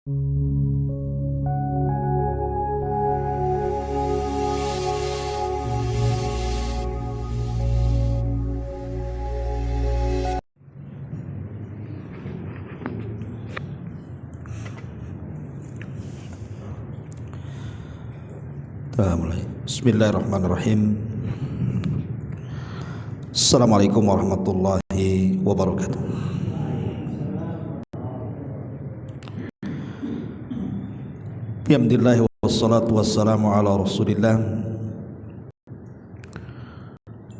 Bismillahirrahmanirrahim. Assalamualaikum warahmatullahi wabarakatuh. Alhamdulillah wassalatu wassalamu ala Rasulillah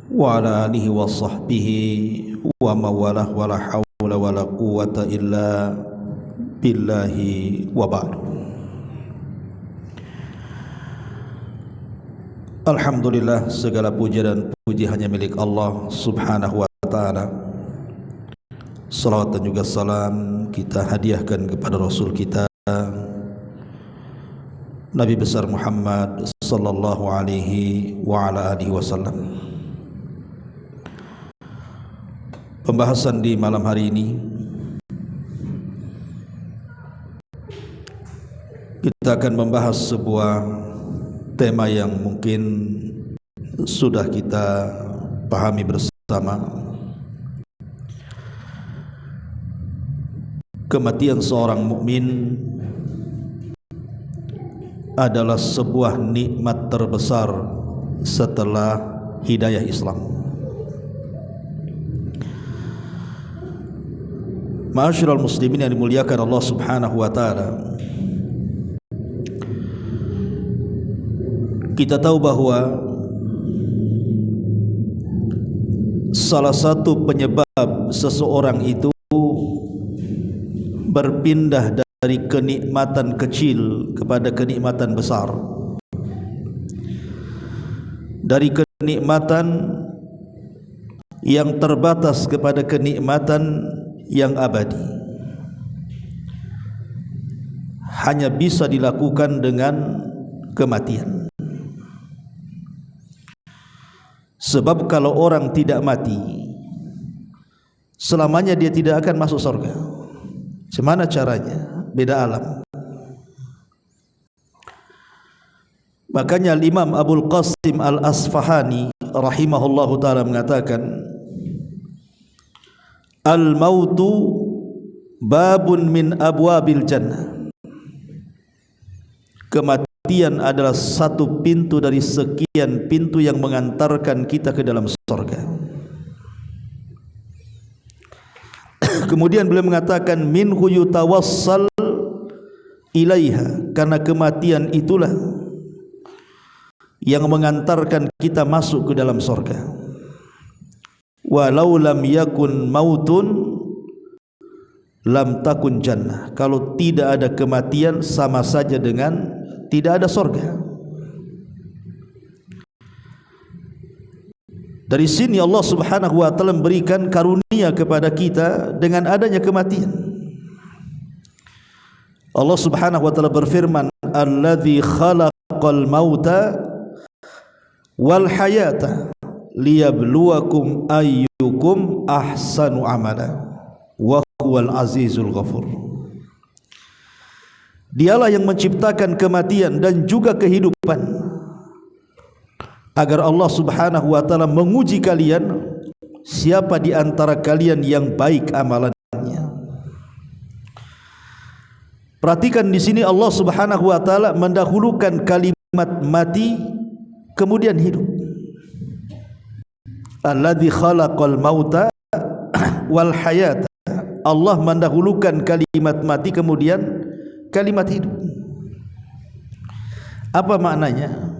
wa ala alihi wa sahbihi wa mawalah wa la hawla wa la quwwata illa billahi wa ba'du. Alhamdulillah, segala puja dan puji hanya milik Allah subhanahu wa ta'ala. Salawat dan juga salam kita hadiahkan kepada Rasul kita Nabi besar Muhammad sallallahu alaihi wa ala alihi wasallam. Pembahasan di malam hari ini kita akan membahas sebuah tema yang mungkin sudah kita pahami bersama. Kematian seorang mukmin adalah sebuah nikmat terbesar setelah hidayah Islam. Ma'asyiral muslimin yang dimuliakan Allah subhanahu wa ta'ala, kita tahu bahwa salah satu penyebab seseorang itu berpindah dari kenikmatan kecil kepada kenikmatan besar, dari kenikmatan yang terbatas kepada kenikmatan yang abadi, hanya bisa dilakukan dengan kematian. Sebab kalau orang tidak mati, selamanya dia tidak akan masuk surga. Bagaimana caranya? Beda alam. Makanya Imam Abul Qasim Al-Asfahani rahimahullahu ta'ala mengatakan, Al-mautu babun min abwabil jannah. Kematian adalah satu pintu dari sekian pintu yang mengantarkan kita ke dalam surga. Kemudian beliau mengatakan, minhu yutawassal ilaiha, karena kematian itulah yang mengantarkan kita masuk ke dalam surga. Walau lam yakun mautun lam takun jannah. Kalau tidak ada kematian, sama saja dengan tidak ada surga. Dari sini Allah subhanahu wa ta'ala memberikan karunia kepada kita dengan adanya kematian. Allah subhanahu wa ta'ala berfirman, Alladzi khalaqal mauta wal hayata liyabluwakum ayyukum ahsanu amala wa huwal azizul ghafur. Dialah yang menciptakan kematian dan juga kehidupan, agar Allah subhanahu wa ta'ala menguji kalian, siapa di antara kalian yang baik amalannya. Perhatikan di sini Allah subhanahu wa ta'ala mendahulukan kalimat mati kemudian hidup. Alladzi khalaqal mauta wal hayata. Allah mendahulukan kalimat mati kemudian kalimat hidup. Apa maknanya?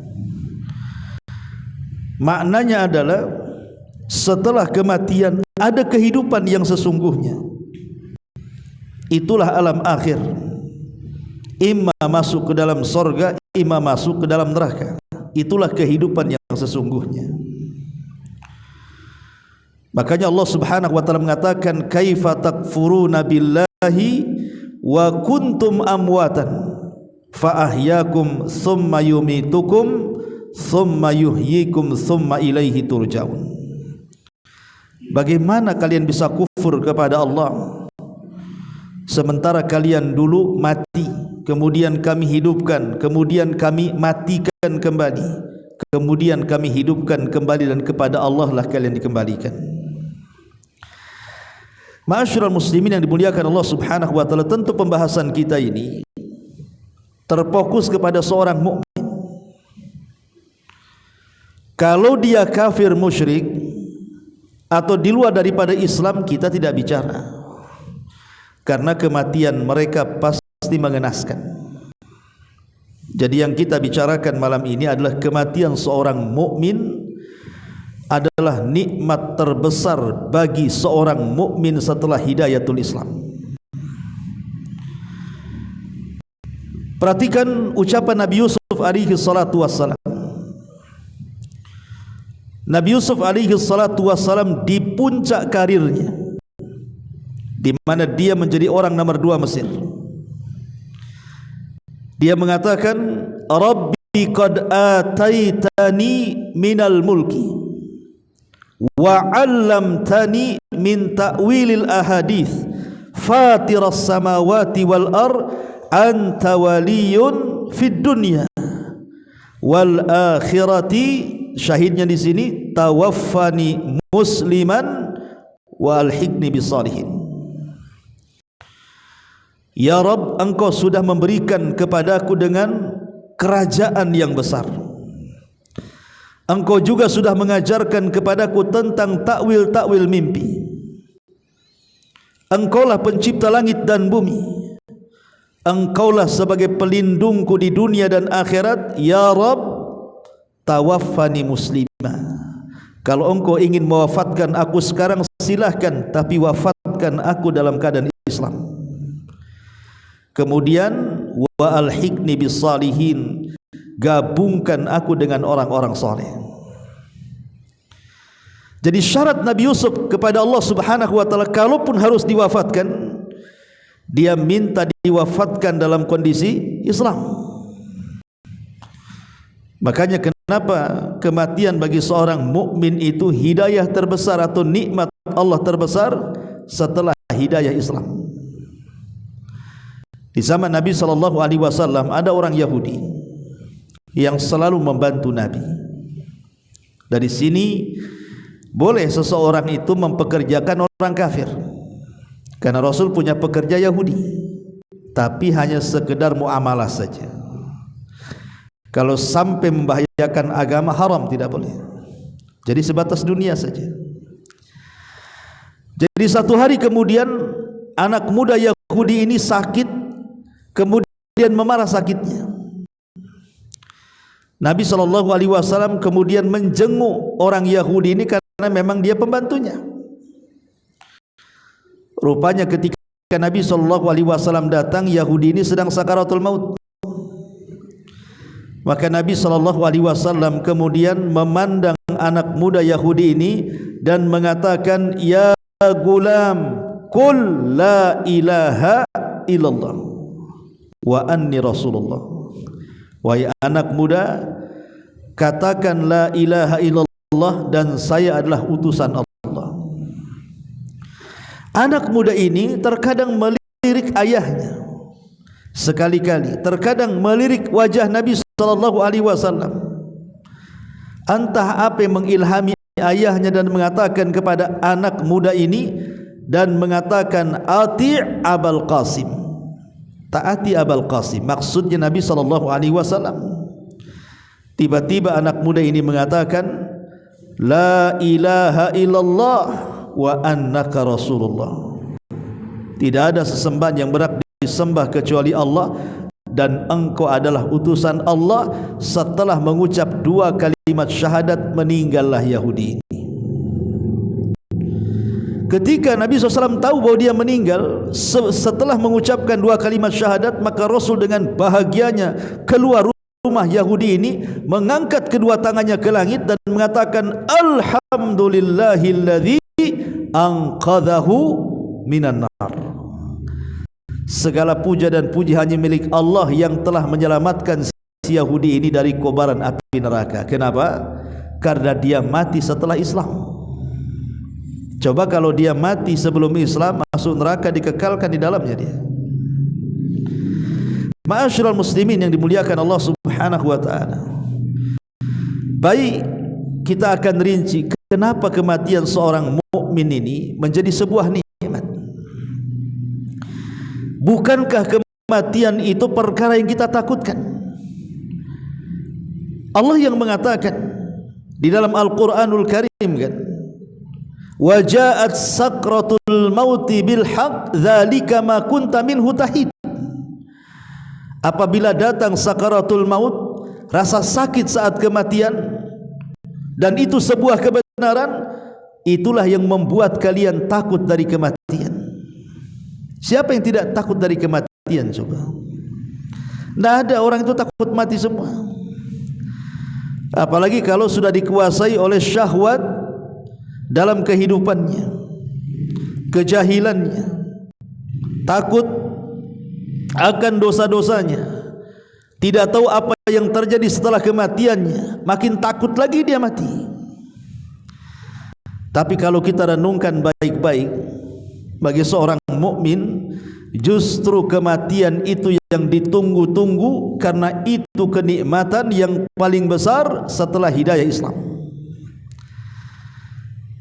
Maknanya adalah setelah kematian ada kehidupan yang sesungguhnya. Itulah alam akhir. Imma masuk ke dalam surga, imma masuk ke dalam neraka. Itulah kehidupan yang sesungguhnya. Makanya Allah subhanahu wa ta'ala mengatakan, kaifa takfuruna billahi wa kuntum amwatan fa ahyakum thumma yumitukum thumma yuhyikum thumma ilaihi turja'un. Bagaimana kalian bisa kufur kepada Allah sementara kalian dulu mati, kemudian kami hidupkan, kemudian kami matikan kembali, kemudian kami hidupkan kembali, dan kepada Allah lah kalian dikembalikan. Ma'asyiral muslimin yang dimuliakan Allah Subhanahu wa taala, tentu pembahasan kita ini terfokus kepada seorang mukmin. Kalau dia kafir musyrik atau di luar daripada Islam, kita tidak bicara, karena kematian mereka pasti mengenaskan. Jadi yang kita bicarakan malam ini adalah kematian seorang mukmin adalah nikmat terbesar bagi seorang mukmin setelah hidayatul Islam. Perhatikan ucapan Nabi Yusuf alaihi salatu wassalam. Nabi Yusuf alaihi salatu wassalam di puncak karirnya, di mana dia menjadi orang nomor 2 Mesir. Dia mengatakan, Rabbi qad ataitani minal mulki wa 'allamtani min ta'wilil ahadits fatiras samawati wal ard anta waliyun fid dunya wal akhirati. Syahidnya di sini, tawaffani musliman wa alhiqni bisalihin. Ya Rabb, engkau sudah memberikan kepadaku dengan kerajaan yang besar. Engkau juga sudah mengajarkan kepadaku tentang takwil-takwil mimpi. Engkaulah pencipta langit dan bumi. Engkaulah sebagai pelindungku di dunia dan akhirat. Ya Rabb, tawaffani muslimah. Kalau engkau ingin mewafatkan aku sekarang, silahkan, tapi wafatkan aku dalam keadaan Islam. Kemudian wa alhiqni bisalihin, gabungkan aku dengan orang-orang saleh. Jadi syarat Nabi Yusuf kepada Allah Subhanahu wa taala, kalaupun harus diwafatkan, dia minta diwafatkan dalam kondisi Islam. Makanya kenapa kematian bagi seorang mukmin itu hidayah terbesar atau nikmat Allah terbesar setelah hidayah Islam. Di zaman Nabi SAW ada orang Yahudi yang selalu membantu Nabi. Dari sini boleh seseorang itu mempekerjakan orang kafir, karena Rasul punya pekerja Yahudi, tapi hanya sekedar muamalah saja. Kalau sampai membahayakan agama, haram, tidak boleh. Jadi sebatas dunia saja. Jadi satu hari kemudian anak muda Yahudi ini sakit, kemudian memarah sakitnya. Nabi SAW kemudian menjenguk orang Yahudi ini karena memang dia pembantunya. Rupanya ketika Nabi SAW datang, Yahudi ini sedang sakaratul maut. Maka Nabi SAW kemudian memandang anak muda Yahudi ini dan mengatakan, ya gulam, qul la ilaha illallah wa anni rasulullah. Wahai anak muda, katakan la ilaha illallah dan saya adalah utusan Allah. Anak muda ini terkadang melirik ayahnya, sekali-kali terkadang melirik wajah Nabi SAW. Entah apa yang mengilhami ayahnya dan mengatakan kepada anak muda ini, dan mengatakan ati' Abul Qasim, taati Abul Qasim. Maksudnya Nabi SAW. Tiba-tiba anak muda ini mengatakan la ilaha illallah wa annaka rasulullah. Tidak ada sesembahan yang berhak disembah kecuali Allah, dan engkau adalah utusan Allah. Setelah mengucap 2 kalimat syahadat, meninggallah Yahudi ini. Ketika Nabi SAW tahu bahwa dia meninggal setelah mengucapkan 2 kalimat syahadat, maka Rasul dengan bahagianya keluar rumah Yahudi ini, mengangkat kedua tangannya ke langit dan mengatakan alhamdulillahilladzi anqadhahu minan nar. Segala puja dan puji hanya milik Allah yang telah menyelamatkan si Yahudi ini dari kobaran api neraka. Kenapa? Karena dia mati setelah Islam. Coba kalau dia mati sebelum Islam, masuk neraka, dikekalkan di dalamnya dia. Ma'asyiral muslimin yang dimuliakan Allah Subhanahu wa taala. Baik, kita akan rinci kenapa kematian seorang mukmin ini menjadi sebuah nikmat. Bukankah kematian itu perkara yang kita takutkan? Allah yang mengatakan di dalam Al-Qur'anul Karim kan, wa ja'at sakratul mauti bil haqq dzalika ma kunta minhu tahid. Apabila datang sakaratul maut, rasa sakit saat kematian, dan itu sebuah kebenaran, itulah yang membuat kalian takut dari kematian. Siapa yang tidak takut dari kematian coba? Tidak ada, orang itu takut mati semua. Apalagi kalau sudah dikuasai oleh syahwat dalam kehidupannya, kejahilannya, takut akan dosa-dosanya, tidak tahu apa yang terjadi setelah kematiannya, makin takut lagi dia mati. Tapi kalau kita renungkan baik-baik, bagi seorang mukmin justru kematian itu yang ditunggu-tunggu, karena itu kenikmatan yang paling besar setelah hidayah Islam.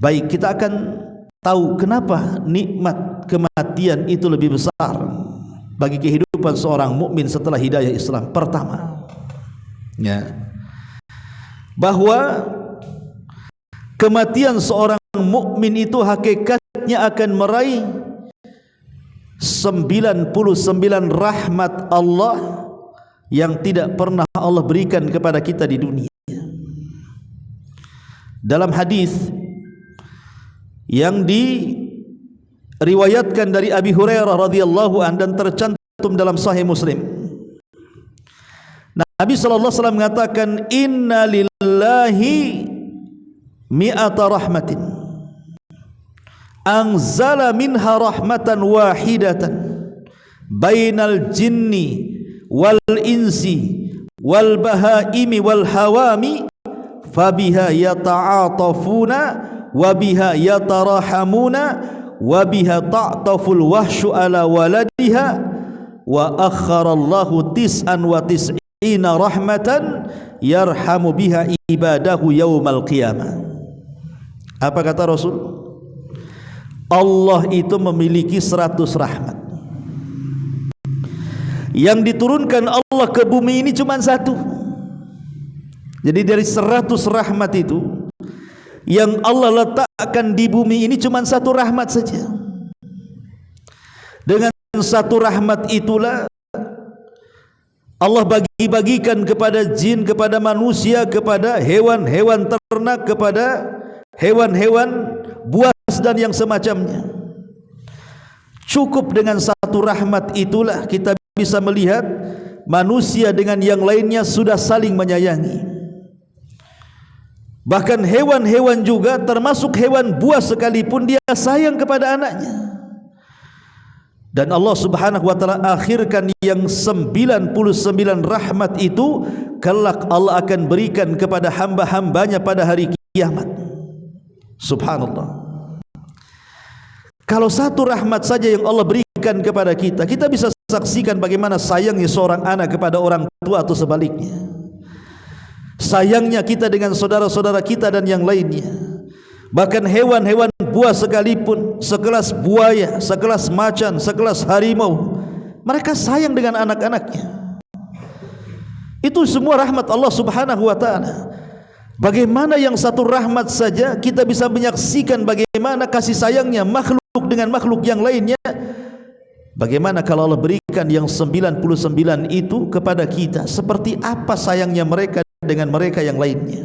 Baik, kita akan tahu kenapa nikmat kematian itu lebih besar bagi kehidupan seorang mukmin setelah hidayah Islam. Pertama, ya, bahwa kematian seorang mukmin itu hakikatnya akan meraih 99 rahmat Allah yang tidak pernah Allah berikan kepada kita di dunia. Dalam hadis yang diriwayatkan dari Abi Hurairah radhiyallahu anhu dan tercantum dalam Sahih Muslim, Nabi sallallahu alaihi wasallam mengatakan, inna lillahi mi'ata rahmatin anzala minha rahmatan wahidatan bainal jinni wal insi wal bahaimi wal hawami fabiha yata'atafuna wa biha yatarahamuna wa biha ta'taful wahsyu ala waladiha wa akharallahu tis'an wa tis'ina rahmatan yarhamu biha ibadahu yaumal qiyamah. Apa kata Rasul? Allah itu memiliki 100 rahmat. Yang diturunkan Allah ke bumi ini cuma satu. Jadi dari 100 rahmat itu, yang Allah letakkan di bumi ini cuma satu rahmat saja. Dengan satu rahmat itulah Allah bagi-bagikan kepada jin, kepada manusia, kepada hewan-hewan ternak, kepada hewan-hewan buas dan yang semacamnya. Cukup dengan satu rahmat itulah kita bisa melihat manusia dengan yang lainnya sudah saling menyayangi. Bahkan hewan-hewan juga, termasuk hewan buas sekalipun, dia sayang kepada anaknya. Dan Allah Subhanahu wa taala akhirkan yang 99 rahmat itu kelak Allah akan berikan kepada hamba-hambanya pada hari kiamat. Subhanallah. Kalau satu rahmat saja yang Allah berikan kepada kita, kita bisa saksikan bagaimana sayangnya seorang anak kepada orang tua atau sebaliknya. Sayangnya kita dengan saudara-saudara kita dan yang lainnya. Bahkan hewan-hewan buas sekalipun, sekelas buaya, sekelas macan, sekelas harimau, mereka sayang dengan anak-anaknya. Itu semua rahmat Allah Subhanahu wa taala. Bagaimana yang satu rahmat saja kita bisa menyaksikan bagaimana kasih sayangnya makhluk dengan makhluk yang lainnya. Bagaimana kalau Allah berikan yang 99 itu kepada kita? Seperti apa sayangnya mereka dengan mereka yang lainnya?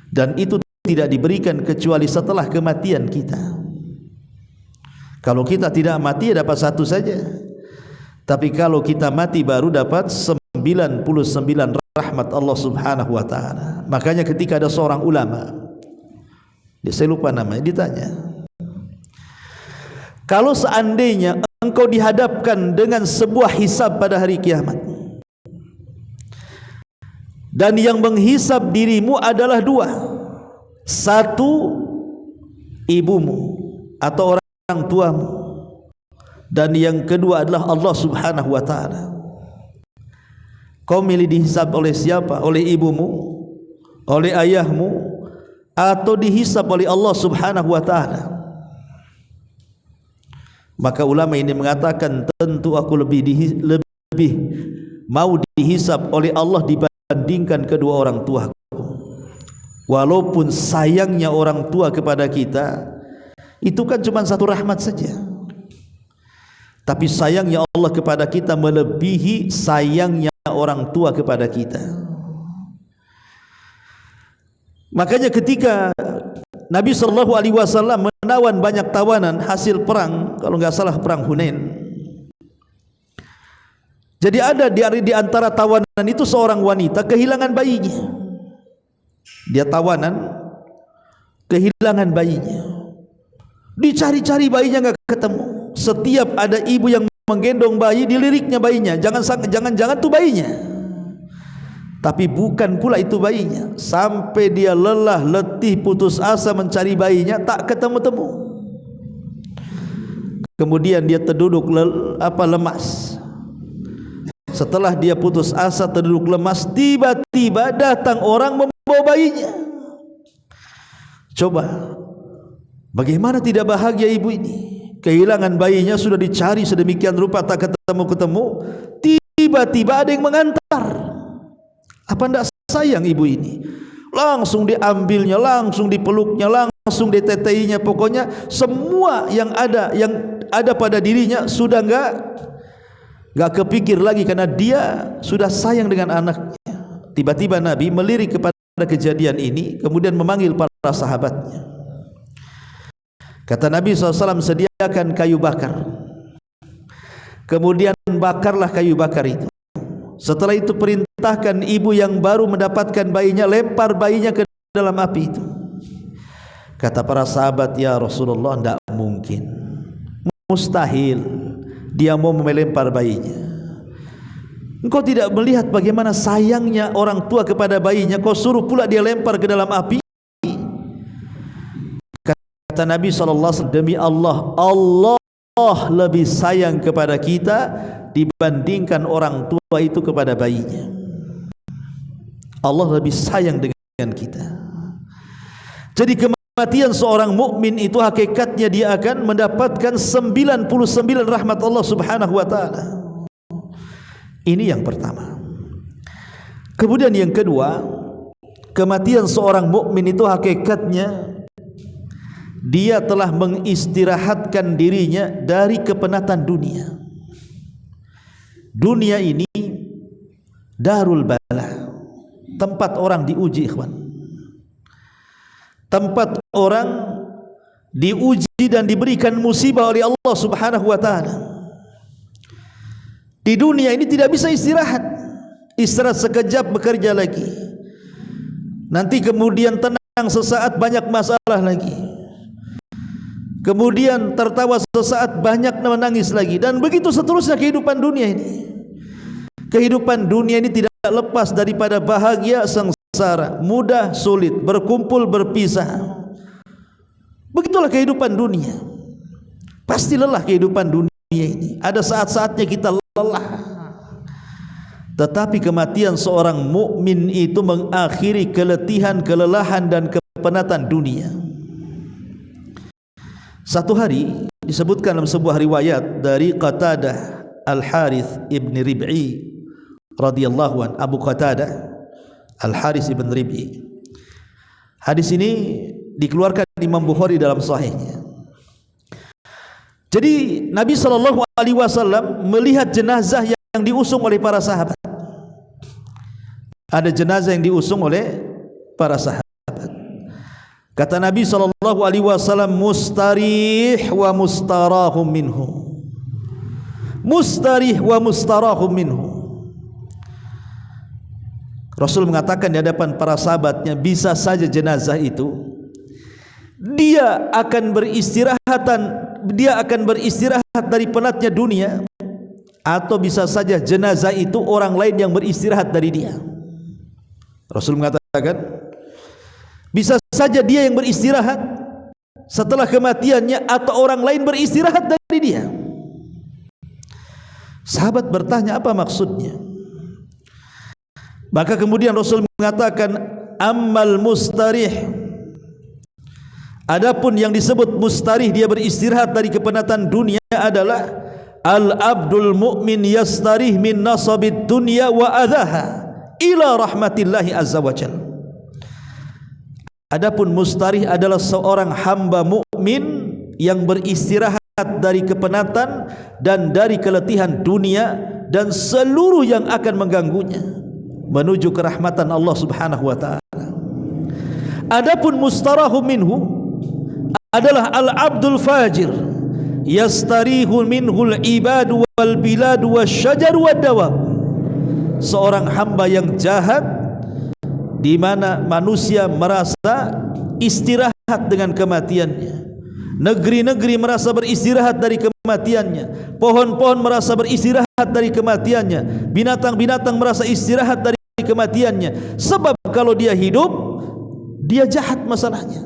Dan itu tidak diberikan kecuali setelah kematian kita. Kalau kita tidak mati dapat satu saja, tapi kalau kita mati baru dapat 99 rahmat Allah Subhanahu wa taala. Makanya ketika ada seorang ulama, saya lupa namanya, ditanya, kalau seandainya engkau dihadapkan dengan sebuah hisab pada hari kiamat, dan yang menghisab dirimu adalah dua, satu ibumu atau orang tuamu, dan yang kedua adalah Allah Subhanahu wa taala. Kau milih dihisab oleh siapa? Oleh ibumu, oleh ayahmu, atau dihisab oleh Allah Subhanahu wa taala? Maka ulama ini mengatakan, tentu aku lebih mau dihisab oleh Allah dibandingkan kedua orang tuaku. Walaupun sayangnya orang tua kepada kita itu kan cuma satu rahmat saja, tapi sayangnya Allah kepada kita melebihi sayangnya orang tua kepada kita. Makanya ketika Nabi SAW menawan banyak tawanan hasil perang, kalau nggak salah perang Hunain. Jadi ada di antara tawanan itu seorang wanita kehilangan bayinya. Dia tawanan, kehilangan bayinya. Dicari-cari bayinya nggak ketemu. Setiap ada ibu yang menggendong bayi, diliriknya bayinya, jangan tuh bayinya. Tapi bukan pula itu bayinya. Sampai dia lelah, letih, putus asa mencari bayinya, tak ketemu-temu. Kemudian dia terduduk lemas. Setelah dia putus asa, terduduk lemas, tiba-tiba datang orang membawa bayinya. Coba, bagaimana tidak bahagia ibu ini? Kehilangan bayinya, sudah dicari sedemikian rupa tak ketemu-ketemu. Tiba-tiba ada yang mengantar. Apa tidak sayang ibu ini? Langsung diambilnya, langsung dipeluknya, langsung diteteinya. Pokoknya semua yang ada pada dirinya sudah enggak kepikir lagi, karena dia sudah sayang dengan anaknya. Tiba-tiba Nabi melirik kepada kejadian ini, kemudian memanggil para sahabatnya. Kata Nabi SAW, sediakan kayu bakar. Kemudian bakarlah kayu bakar itu. Setelah itu perintahkan ibu yang baru mendapatkan bayinya, lempar bayinya ke dalam api itu. Kata para sahabat, ya Rasulullah, tidak mungkin, mustahil dia mau melempar bayinya. Engkau tidak melihat bagaimana sayangnya orang tua kepada bayinya, kau suruh pula dia lempar ke dalam api? Kata Nabi SAW, demi Allah, Allah lebih sayang kepada kita dibandingkan orang tua itu kepada bayinya. Allah lebih sayang dengan kita. Jadi kematian seorang mukmin itu hakikatnya dia akan mendapatkan 99 rahmat Allah Subhanahu wa taala. Ini yang pertama. Kemudian yang kedua, kematian seorang mukmin itu hakikatnya dia telah mengistirahatkan dirinya dari kepenatan dunia. Dunia ini darul bala, tempat orang diuji, ikhwan. Tempat orang diuji dan diberikan musibah oleh Allah Subhanahu wa taala. Di dunia ini tidak bisa istirahat. Istirahat sekejap, bekerja lagi. Nanti kemudian tenang sesaat, banyak masalah lagi. Kemudian tertawa sesaat, banyak menangis lagi, dan begitu seterusnya kehidupan dunia ini. Kehidupan dunia ini tidak lepas daripada bahagia, sengsara, mudah, sulit, berkumpul, berpisah. Begitulah kehidupan dunia. Pasti lelah kehidupan dunia ini. Ada saat-saatnya kita lelah. Tetapi kematian seorang mukmin itu mengakhiri keletihan, kelelahan dan kepenatan dunia. Satu hari disebutkan dalam sebuah riwayat dari Qatadah Al-Harith ibn Rib'i radhiyallahu an, Abu Qatadah Al-Harith ibn Rib'i. Hadis ini dikeluarkan Imam Bukhari dalam sahihnya. Jadi Nabi SAW melihat jenazah yang diusung oleh para sahabat. Ada jenazah yang diusung oleh para sahabat. Kata Nabi SAW, mustarih wa mustarahum minhu. Mustarih wa mustarahum minhu. Rasul mengatakan di hadapan para sahabatnya, bisa saja jenazah itu dia akan beristirahat dari penatnya dunia, atau bisa saja jenazah itu orang lain yang beristirahat dari dia. Rasul mengatakan bisa saja dia yang beristirahat, setelah kematiannya atau orang lain beristirahat dari dia. Sahabat bertanya, apa maksudnya? Maka kemudian Rasul mengatakan, ammal mustarih, adapun yang disebut mustarih, dia beristirahat dari kepenatan dunia, adalah al-abdul mu'min yastarih min nasabid dunya wa adhaha ila rahmatillahi azza wa jalla. Adapun mustarih adalah seorang hamba mukmin yang beristirahat dari kepenatan dan dari keletihan dunia dan seluruh yang akan mengganggunya menuju ke rahmatan Allah Subhanahu wa taala. Adapun mustarahu minhu adalah al-abdul fajir yastarihu minhul ibadu wal biladu wasyajar wad-dawab. Seorang hamba yang jahat di mana manusia merasa istirahat dengan kematiannya, negeri-negeri merasa beristirahat dari kematiannya, pohon-pohon merasa beristirahat dari kematiannya, binatang-binatang merasa istirahat dari kematiannya. Sebab kalau dia hidup, dia jahat masalahnya.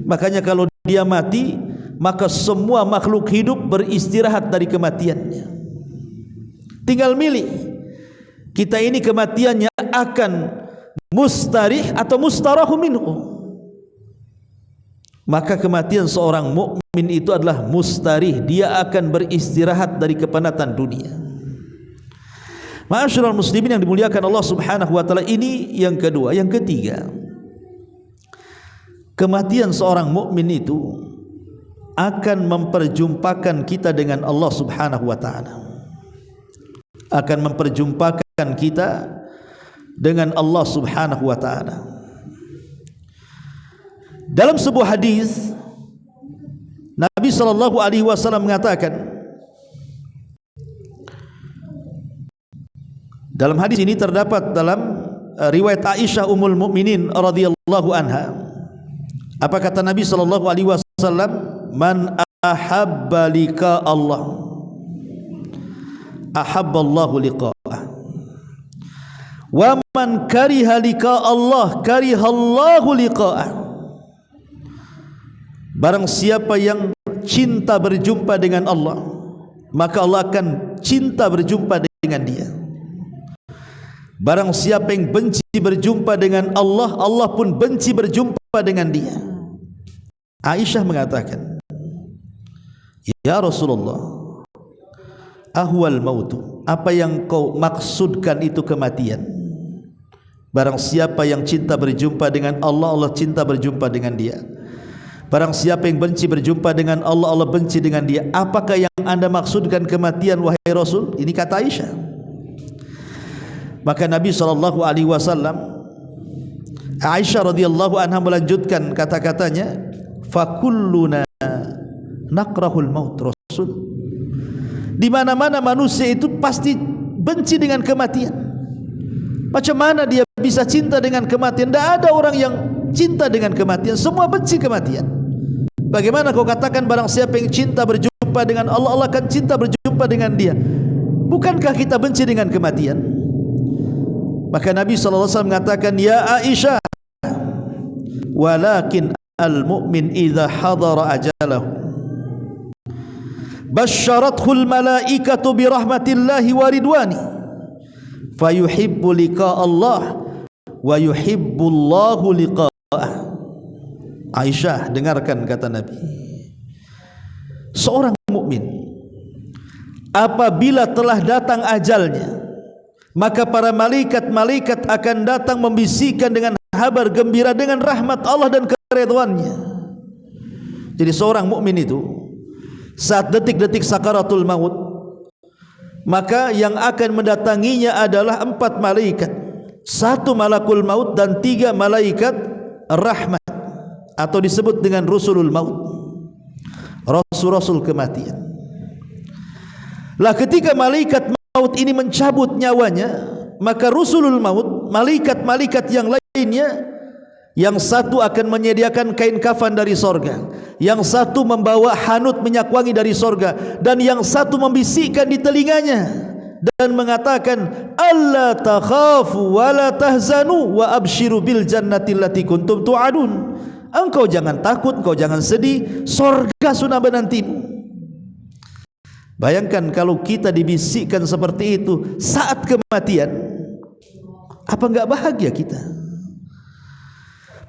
Makanya kalau dia mati, maka semua makhluk hidup beristirahat dari kematiannya. Tinggal milih, kita ini kematiannya akan mustarih atau mustarahu minhu. Maka kematian seorang mukmin itu adalah mustarih, dia akan beristirahat dari kepenatan dunia. Ma'asyiral muslimin yang dimuliakan Allah Subhanahu wa taala, ini yang kedua. Yang ketiga, kematian seorang mukmin itu akan memperjumpakan kita dengan Allah Subhanahu wa taala. Akan memperjumpakan kita dengan Allah Subhanahu wa taala. Dalam sebuah hadis Nabi sallallahu alaihi wasallam mengatakan, dalam hadis ini terdapat dalam riwayat Aisyah ummul mukminin radhiyallahu anha. Apa kata Nabi sallallahu alaihi wasallam? Man ahabba liqa Allah ahabballahu liqa'ah, wa man kariha liqa Allah karihallahu liqa'ah. Barang siapa yang cinta berjumpa dengan Allah, maka Allah akan cinta berjumpa dengan dia. Barang siapa yang benci berjumpa dengan Allah, Allah pun benci berjumpa dengan dia. Aisyah mengatakan, ya Rasulullah, ahwal mautu, apa yang kau maksudkan itu kematian? Barang siapa yang cinta berjumpa dengan Allah, Allah cinta berjumpa dengan dia. Barang siapa yang benci berjumpa dengan Allah, Allah benci dengan dia. Apakah yang anda maksudkan kematian, wahai Rasul? Ini kata Aisyah. Maka Nabi sallallahu alaihi wasallam, Aisyah radhiyallahu anha melanjutkan kata-katanya, fakulluna nakrahul maut Rasul. Di mana-mana manusia itu pasti benci dengan kematian. Macam mana dia bisa cinta dengan kematian? Tidak ada orang yang cinta dengan kematian, semua benci kematian. Bagaimana kau katakan barang siapa yang cinta berjumpa dengan Allah, Allah akan cinta berjumpa dengan dia? Bukankah kita benci dengan kematian? Maka Nabi SAW mengatakan, ya Aisyah, walakin al-mu'min idha hadara ajalahu basyarathul malaikatu birahmatillahi wa ridwani fayuhibbu liqa Allah wa yuhibbullahu liqa'ah. Aisyah, dengarkan kata Nabi, seorang mukmin apabila telah datang ajalnya, maka para malaikat-malaikat akan datang membisikkan dengan kabar gembira dengan rahmat Allah dan keridhaannya. Jadi seorang mukmin itu saat detik-detik sakaratul maut, maka yang akan mendatanginya adalah 4 malaikat, 1 malakul maut dan 3 malaikat rahmat, atau disebut dengan rusulul maut, rasul-rasul kematian. Lah ketika malaikat maut ini mencabut nyawanya, maka rusulul maut, malaikat-malaikat yang lainnya, yang satu akan menyediakan kain kafan dari sorga, yang satu membawa hanut minyak wangi dari sorga, dan yang satu membisikkan di telinganya dan mengatakan, alla takhafu wa la tahzanu wa abshiru bil jannati allati kuntum tu'adun. engkau jangan takut, engkau jangan sedih, sorga sudah menantimu. Bayangkan kalau kita dibisikkan seperti itu saat kematian, apa enggak bahagia kita?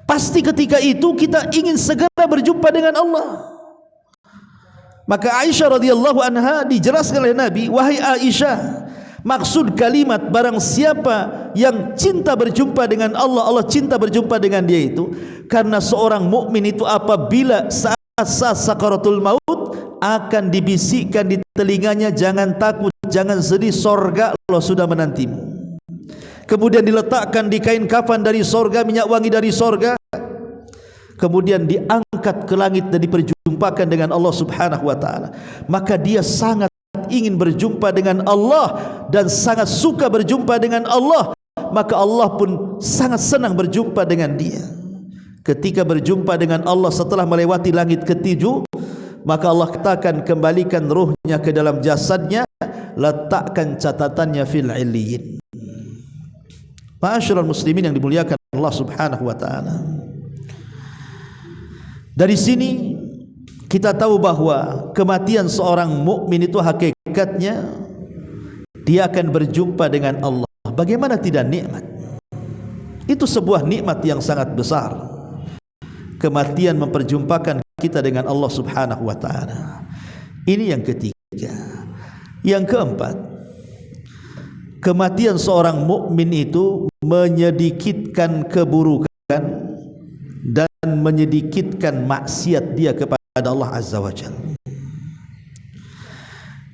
Pasti ketika itu kita ingin segera berjumpa dengan Allah. Maka Aisyah radhiyallahu anha dijelaskan oleh Nabi, wahai Aisyah, maksud kalimat barang siapa yang cinta berjumpa dengan Allah, Allah cinta berjumpa dengan dia itu karena seorang mukmin itu apabila saat sakaratul maut akan dibisikkan di telinganya, jangan takut, jangan sedih, sorga Allah sudah menantimu. Kemudian diletakkan di kain kafan dari sorga, minyak wangi dari sorga, kemudian diangkat ke langit dan diperjumpakan dengan Allah subhanahu wa ta'ala. Maka dia sangat ingin berjumpa dengan Allah dan sangat suka berjumpa dengan Allah, maka Allah pun sangat senang berjumpa dengan dia. Ketika berjumpa dengan Allah setelah melewati langit ketujuh, maka Allah katakan kembalikan ruhnya ke dalam jasadnya, letakkan catatannya fil illiyin. Ma'asyiral muslimin yang dimuliakan Allah subhanahu wa ta'ala, dari sini kita tahu bahwa kematian seorang mukmin itu hakikatnya dia akan berjumpa dengan Allah. Bagaimana tidak nikmat? Itu sebuah nikmat yang sangat besar. Kematian memperjumpakan kita dengan Allah subhanahu wa ta'ala. Ini yang ketiga. Yang keempat, kematian seorang mukmin itu menyedikitkan keburukan dan menyedikitkan maksiat dia kepada Allah azza wa jalla.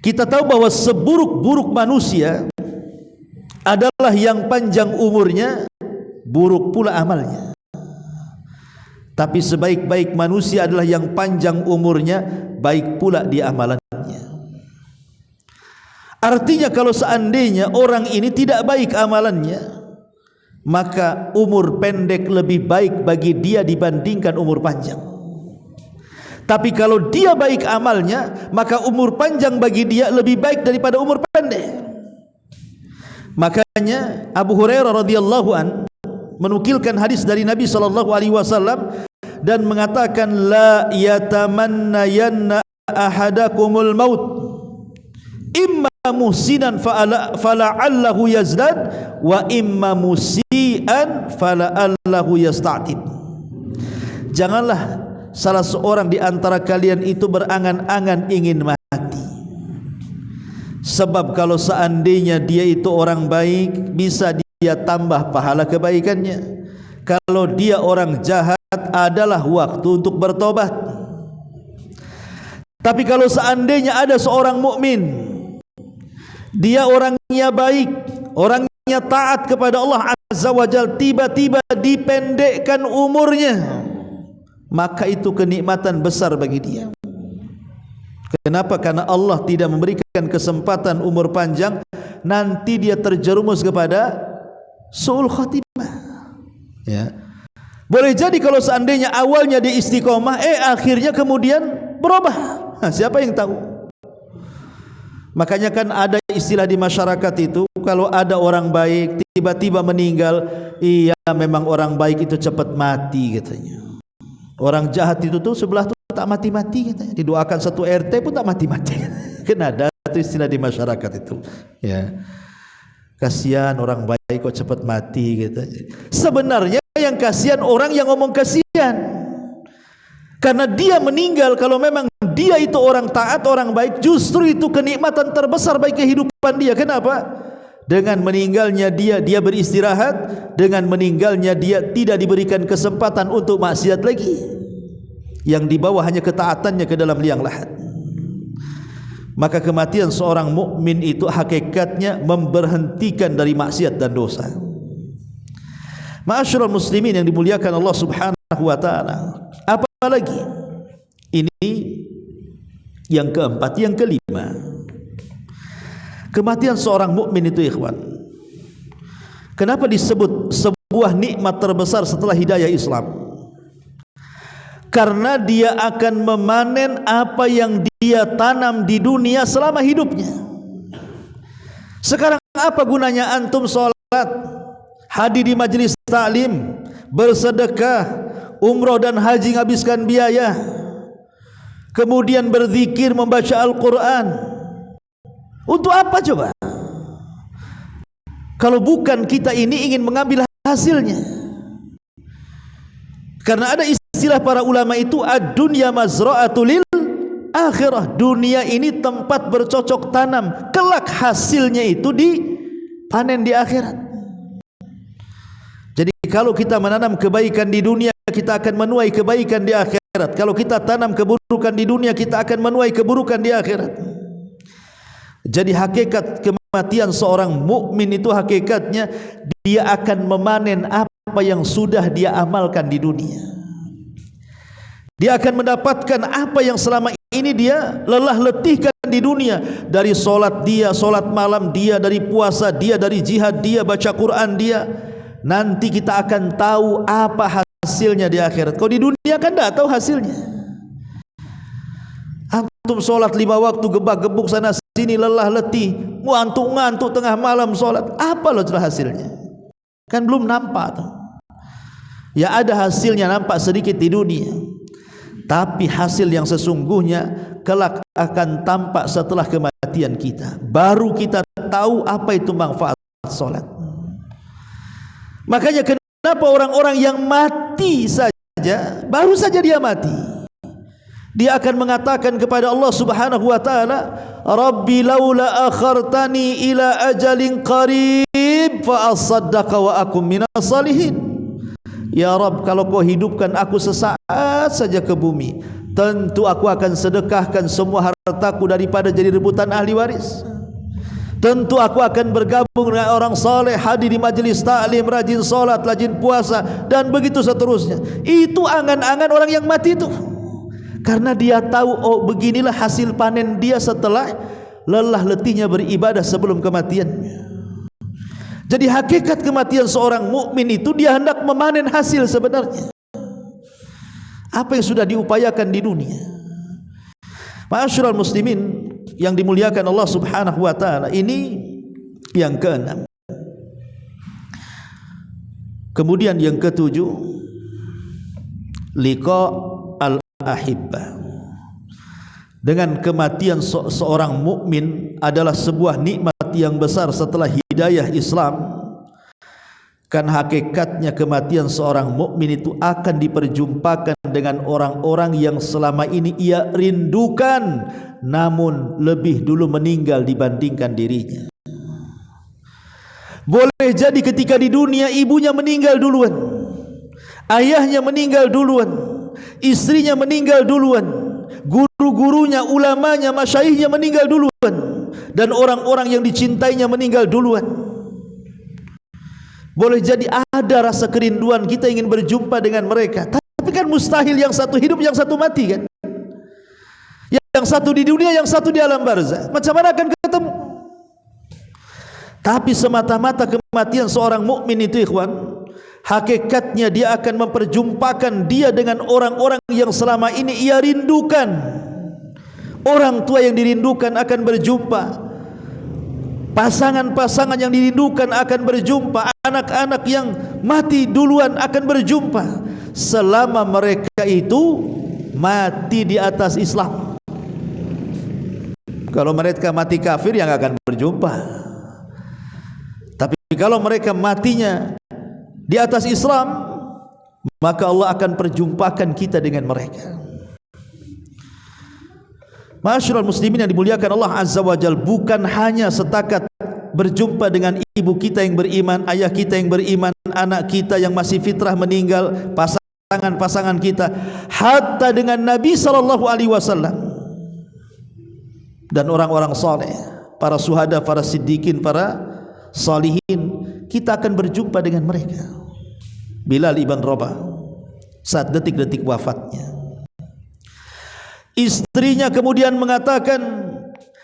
Kita tahu bahwa seburuk-buruk manusia adalah yang panjang umurnya, buruk pula amalnya. Tapi sebaik-baik manusia adalah yang panjang umurnya, baik pula di amalannya. Artinya kalau seandainya orang ini tidak baik amalannya, maka umur pendek lebih baik bagi dia dibandingkan umur panjang. Tapi kalau dia baik amalnya, maka umur panjang bagi dia lebih baik daripada umur pendek. Makanya Abu Hurairah radhiyallahu an menukilkan hadis dari Nabi sallallahu alaihi wasallam dan mengatakan, la yatamannayanna ahadakumul maut imma muhsinan fala'allahu yazdad wa imma musian fala'allahu yasta'tib. Janganlah salah seorang di antara kalian itu berangan-angan ingin mati, sebab kalau seandainya dia itu orang baik, bisa dia tambah pahala kebaikannya. Kalau dia orang jahat, adalah waktu untuk bertobat. Tapi kalau seandainya ada seorang mukmin, dia orangnya baik, orangnya taat kepada Allah azza wa jalla, tiba-tiba dipendekkan umurnya, maka itu kenikmatan besar bagi dia. Kenapa? Karena Allah tidak memberikan kesempatan umur panjang, nanti dia terjerumus kepada su'ul khatimah. Ya. Boleh jadi kalau seandainya awalnya dia istiqomah, akhirnya kemudian berubah. Nah, siapa yang tahu? Makanya kan ada istilah di masyarakat itu, kalau ada orang baik tiba-tiba meninggal, iya memang orang baik itu cepat mati katanya. Orang jahat itu tuh sebelah tuh tak mati-mati katanya. Didoakan satu RT pun tak mati-mati. Kan ada itu istilah di masyarakat itu. Ya. Kasihan orang baik kok cepat mati gitu. Sebenarnya yang kasihan orang yang ngomong kasihan, karena dia meninggal. Kalau memang dia itu orang taat, orang baik, justru itu kenikmatan terbesar bagi kehidupan dia. Kenapa? Dengan meninggalnya dia beristirahat. Dengan meninggalnya dia tidak diberikan kesempatan untuk maksiat lagi. Yang dibawa hanya ketaatannya ke dalam liang lahat. Maka kematian seorang mukmin itu hakikatnya memberhentikan dari maksiat dan dosa. Ma'asyiral muslimin yang dimuliakan Allah subhanahu wa ta'ala, apalagi ini yang keempat. Yang kelima, kematian seorang mukmin itu ikhwan, kenapa disebut sebuah nikmat terbesar setelah hidayah Islam? Karena dia akan memanen apa yang dia tanam di dunia selama hidupnya. Sekarang apa gunanya antum sholat, hadir di majelis taklim, bersedekah umrah dan haji menghabiskan biaya, kemudian berzikir, membaca Al-Quran. Untuk apa coba? Kalau bukan kita ini ingin mengambil hasilnya. Karena ada istilah para ulama itu, ad-dunya mazra'atul lil akhirah. Dunia ini tempat bercocok tanam, kelak hasilnya itu dipanen di akhirat. Jadi kalau kita menanam kebaikan di dunia, kita akan menuai kebaikan di akhirat. Kalau kita tanam keburukan di dunia, kita akan menuai keburukan di akhirat. Jadi hakikat kematian seorang mukmin itu hakikatnya dia akan memanen apa yang sudah dia amalkan di dunia. Dia akan mendapatkan apa yang selama ini dia lelah letihkan di dunia. Dari solat dia, solat malam dia, dari puasa dia, dari jihad dia, baca Quran dia. Nanti kita akan tahu apa hasilnya di akhirat. Kalau di dunia kan tidak tahu hasilnya. Antum solat 5 waktu gebak-gebuk sana sini, lelah letih, ngantuk-ngantuk tengah malam solat, apa loh hasilnya? Kan belum nampak tuh. Ya ada hasilnya nampak sedikit di dunia, tapi hasil yang sesungguhnya kelak akan tampak setelah kematian kita. Baru kita tahu apa itu manfaat solat. Makanya kenapa orang-orang yang mati saja, baru saja dia mati, dia akan mengatakan kepada Allah Subhanahu wa taala, Rabbi laula akhartani ila ajalin qarib fa asaddaqa wa akum minas salihin. Ya Rabb, kalau kau hidupkan aku sesaat saja ke bumi, tentu aku akan sedekahkan semua hartaku daripada jadi rebutan ahli waris. Tentu aku akan bergabung dengan orang saleh, hadir di majelis taklim, rajin solat, rajin puasa, dan begitu seterusnya. Itu angan-angan orang yang mati itu. Karena dia tahu, oh beginilah hasil panen dia setelah lelah letihnya beribadah sebelum kematiannya. Jadi hakikat kematian seorang mukmin itu dia hendak memanen hasil sebenarnya. Apa yang sudah diupayakan di dunia. Ma'asyiral muslimin yang dimuliakan Allah Subhanahu wa taala, ini yang keenam. Kemudian yang ketujuh, liqa al-ahibbah. Dengan kematian seorang mukmin adalah sebuah nikmat yang besar setelah hidayah Islam. Kan hakikatnya kematian seorang mukmin itu akan diperjumpakan dengan orang-orang yang selama ini ia rindukan, namun lebih dulu meninggal dibandingkan dirinya. Boleh jadi ketika di dunia ibunya meninggal duluan, ayahnya meninggal duluan, istrinya meninggal duluan, guru-gurunya, ulamanya, masyaihnya meninggal duluan, dan orang-orang yang dicintainya meninggal duluan. Boleh jadi ada rasa kerinduan, kita ingin berjumpa dengan mereka, tapi kan mustahil, yang satu hidup, yang satu mati kan. Yang satu di dunia, yang satu di alam barzah. Macam mana akan ketemu? Tapi semata-mata kematian seorang mukmin itu ikhwan, hakikatnya dia akan memperjumpakan dia dengan orang-orang yang selama ini ia rindukan. Orang tua yang dirindukan akan berjumpa, pasangan-pasangan yang dirindukan akan berjumpa, anak-anak yang mati duluan akan berjumpa, selama mereka itu mati di atas Islam. Kalau mereka mati kafir, yang akan berjumpa. Tapi kalau mereka matinya di atas Islam, maka Allah akan perjumpakan kita dengan mereka. Ma'asyiral muslimin yang dimuliakan Allah Azza wa Jalla, bukan hanya setakat berjumpa dengan ibu kita yang beriman, ayah kita yang beriman, anak kita yang masih fitrah meninggal, pasangan-pasangan kita, hatta dengan Nabi sallallahu alaihi wasallam dan orang-orang saleh, para syuhada, para siddiqin, para salihin, kita akan berjumpa dengan mereka. Bilal ibn Rabah saat detik-detik wafatnya, istrinya kemudian mengatakan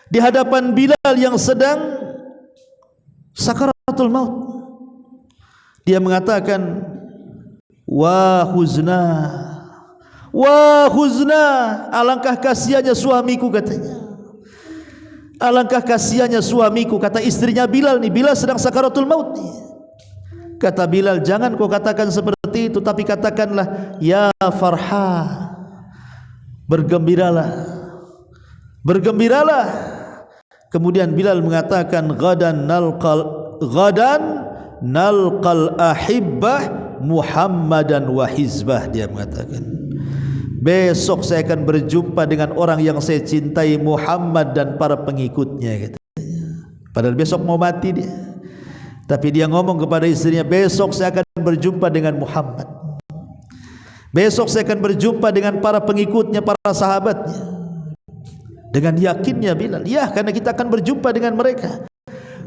di hadapan Bilal yang sedang sakaratul maut, dia mengatakan, wa huzna, wa huzna, alangkah kasihannya suamiku, katanya. Alangkah kasihannya suamiku, kata istrinya Bilal nih. Bilal sedang sakaratul maut nih. Kata Bilal, jangan kau katakan seperti itu, tapi katakanlah ya farha, bergembiralah, bergembiralah. Kemudian Bilal mengatakan gadan nalqal ahibbah Muhammadan wa hizbah. Dia mengatakan besok saya akan berjumpa dengan orang yang saya cintai, Muhammad dan para pengikutnya, katanya. Padahal besok mau mati dia, tapi dia ngomong kepada istrinya, besok saya akan berjumpa dengan Muhammad, besok saya akan berjumpa dengan para pengikutnya, para sahabatnya. Dengan yakinnya Bilal, ya, karena kita akan berjumpa dengan mereka.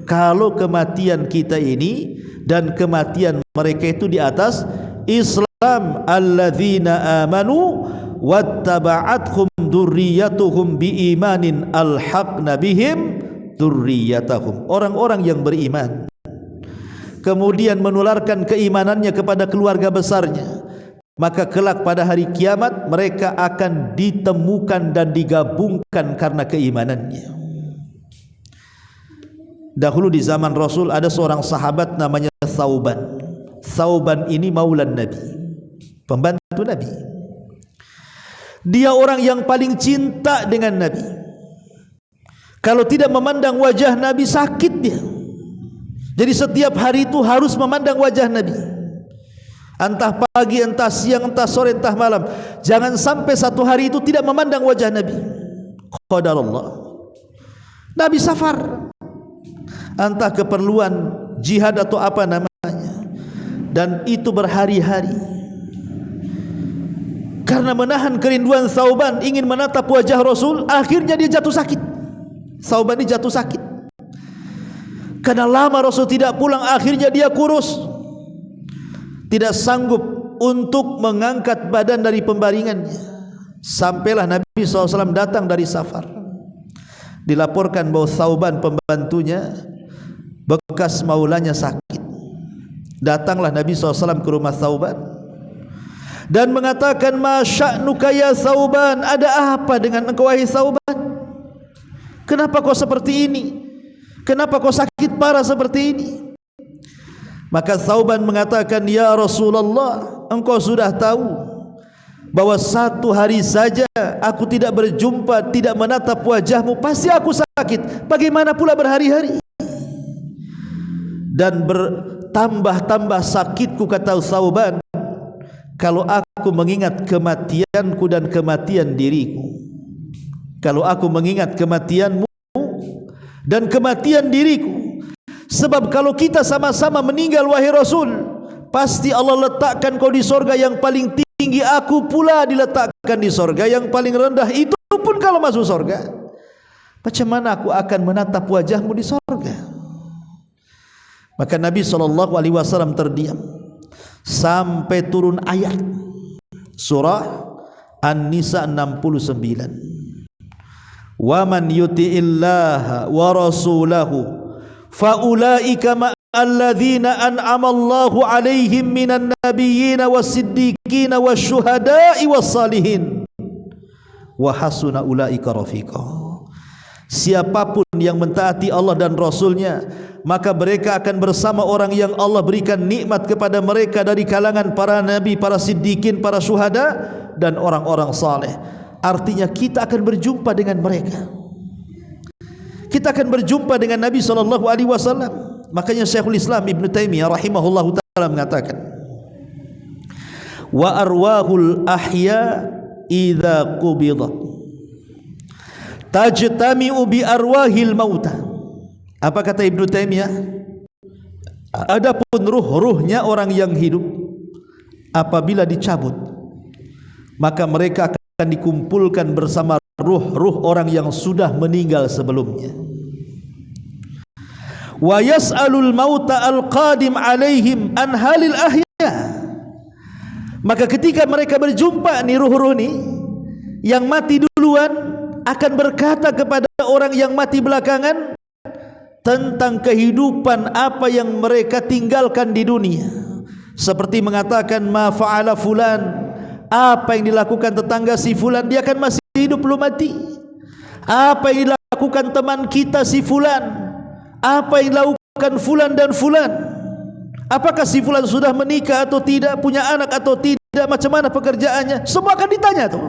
Kalau kematian kita ini dan kematian mereka itu di atas Islam, alladzina amanu wattaba'athum dzurriyyatuhum biimanin alhaqna bihim dzurriyyatahum, orang-orang yang beriman kemudian menularkan keimanannya kepada keluarga besarnya, maka kelak pada hari kiamat mereka akan ditemukan dan digabungkan karena keimanannya. Dahulu di zaman Rasul ada seorang sahabat namanya Thauban. Thauban ini maulan Nabi, pembantu Nabi. Dia orang yang paling cinta dengan Nabi. Kalau tidak memandang wajah Nabi sakit dia. Jadi setiap hari itu harus memandang wajah Nabi, entah pagi, entah siang, entah sore, entah malam. Jangan sampai satu hari itu tidak memandang wajah Nabi. Qadarullah, Nabi safar, entah keperluan jihad atau apa namanya, dan itu berhari-hari. Karena menahan kerinduan Thauban ingin menatap wajah Rasul, akhirnya dia jatuh sakit. Thauban ini jatuh sakit karena lama Rasul tidak pulang. Akhirnya dia kurus, tidak sanggup untuk mengangkat badan dari pembaringannya. Sampailah Nabi SAW datang dari safar. Dilaporkan bahwa Thauban pembantunya bekas maulanya sakit. Datanglah Nabi SAW ke rumah Thauban dan mengatakan, ma sya'nuka ya Thauban, ada apa dengan engkau wahai Thauban? Kenapa kau seperti ini? Kenapa kau sakit parah seperti ini? Maka Thauban mengatakan, ya Rasulullah, engkau sudah tahu bahwa satu hari saja aku tidak berjumpa, tidak menatap wajahmu, pasti aku sakit. Bagaimana pula berhari-hari? Dan bertambah-tambah sakitku, kata Thauban, kalau aku mengingat kematianku dan kematian diriku. Kalau aku mengingat kematianmu dan kematian diriku. Sebab kalau kita sama-sama meninggal wahai Rasul, pasti Allah letakkan kau di sorga yang paling tinggi, aku pula diletakkan di sorga yang paling rendah. Itu pun kalau masuk sorga. Macam mana aku akan menatap wajahmu di sorga? Maka Nabi SAW terdiam sampai turun ayat surah An-Nisa 69. Wa man yuti'illaha wa rasulahu faulaika ma'alladzina an'ama Allahu 'alaihim minan nabiyyin was-siddiqin wasyuhada'i was-salihin wa hasuna ulaika rafiqa. Siapapun yang mentaati Allah dan Rasulnya, maka mereka akan bersama orang yang Allah berikan nikmat kepada mereka dari kalangan para nabi, para siddiqin, para syuhada, dan orang-orang saleh. Artinya kita akan berjumpa dengan mereka. Kita akan berjumpa dengan Nabi SAW. Makanya Syekhul Islam Ibn Taimiyah rahimahullahu ta'ala mengatakan, wa arwahul ahya idza qubidat tajtami'u bi arwahil mauta. Apa kata Ibn Taimiyah? Adapun ruh-ruhnya orang yang hidup apabila dicabut, maka mereka akan dikumpulkan bersama ruh-ruh orang yang sudah meninggal sebelumnya. Wa yas'alul mauta al-qadim alaihim an halil ahya. Maka ketika mereka berjumpa nih ruh-ruh nih yang mati duluan, akan berkata kepada orang yang mati belakangan tentang kehidupan apa yang mereka tinggalkan di dunia. Seperti mengatakan, ma fa'ala fulan, apa yang dilakukan tetangga si fulan, dia kan masih hidup belum mati. Apa yang dilakukan teman kita si fulan, apa yang dilakukan fulan dan fulan, Apakah si fulan sudah menikah atau tidak, punya anak atau tidak, macam mana pekerjaannya, semua akan ditanya tuh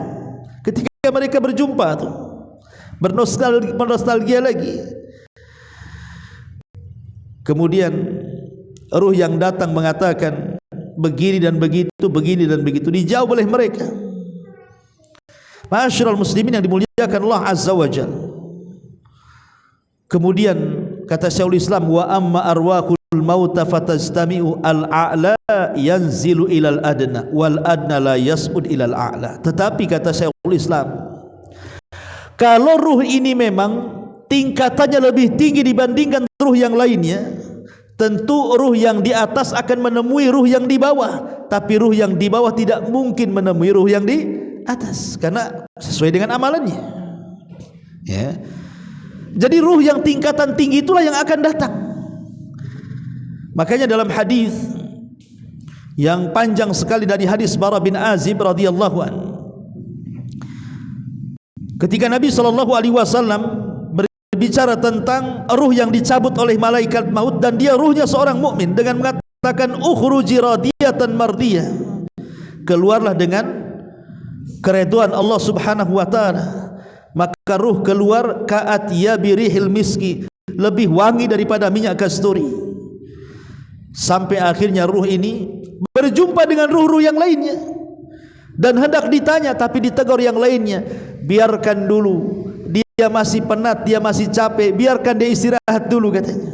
ketika mereka berjumpa tuh. Bernostalgia lagi. Kemudian ruh yang datang mengatakan begini dan begitu, begini dan begitu, dijawab oleh mereka. Ma'asyiral muslimin yang dimuliakan Allah Azza wa Jalla. Kemudian kata Syekhul Islam, wa amma arwahul mauta fatastami'u al-a'la yanzilu ilal adna wal adna la yas'ud ilal a'la. Tetapi kata Syekhul Islam, kalau ruh ini memang tingkatannya lebih tinggi dibandingkan ruh yang lainnya, tentu ruh yang di atas akan menemui ruh yang di bawah, tapi ruh yang di bawah tidak mungkin menemui ruh yang di atas karena sesuai dengan amalannya. Ya. Jadi ruh yang tingkatan tinggi itulah yang akan datang. Makanya dalam hadis yang panjang sekali dari hadis Bara bin Azib radhiyallahu an, ketika Nabi SAW berbicara tentang ruh yang dicabut oleh malaikat maut dan dia ruhnya seorang mukmin dengan mengatakan ukhruji radiyatan mardiyah, keluarlah dengan kereduan Allah Subhanahu wa taala. Maka ruh keluar ka'at yabirihil miski, lebih wangi daripada minyak kasturi. Sampai akhirnya ruh ini berjumpa dengan ruh-ruh yang lainnya dan hendak ditanya, tapi ditegur yang lainnya, biarkan dulu, dia masih penat, dia masih capek, biarkan dia istirahat dulu katanya.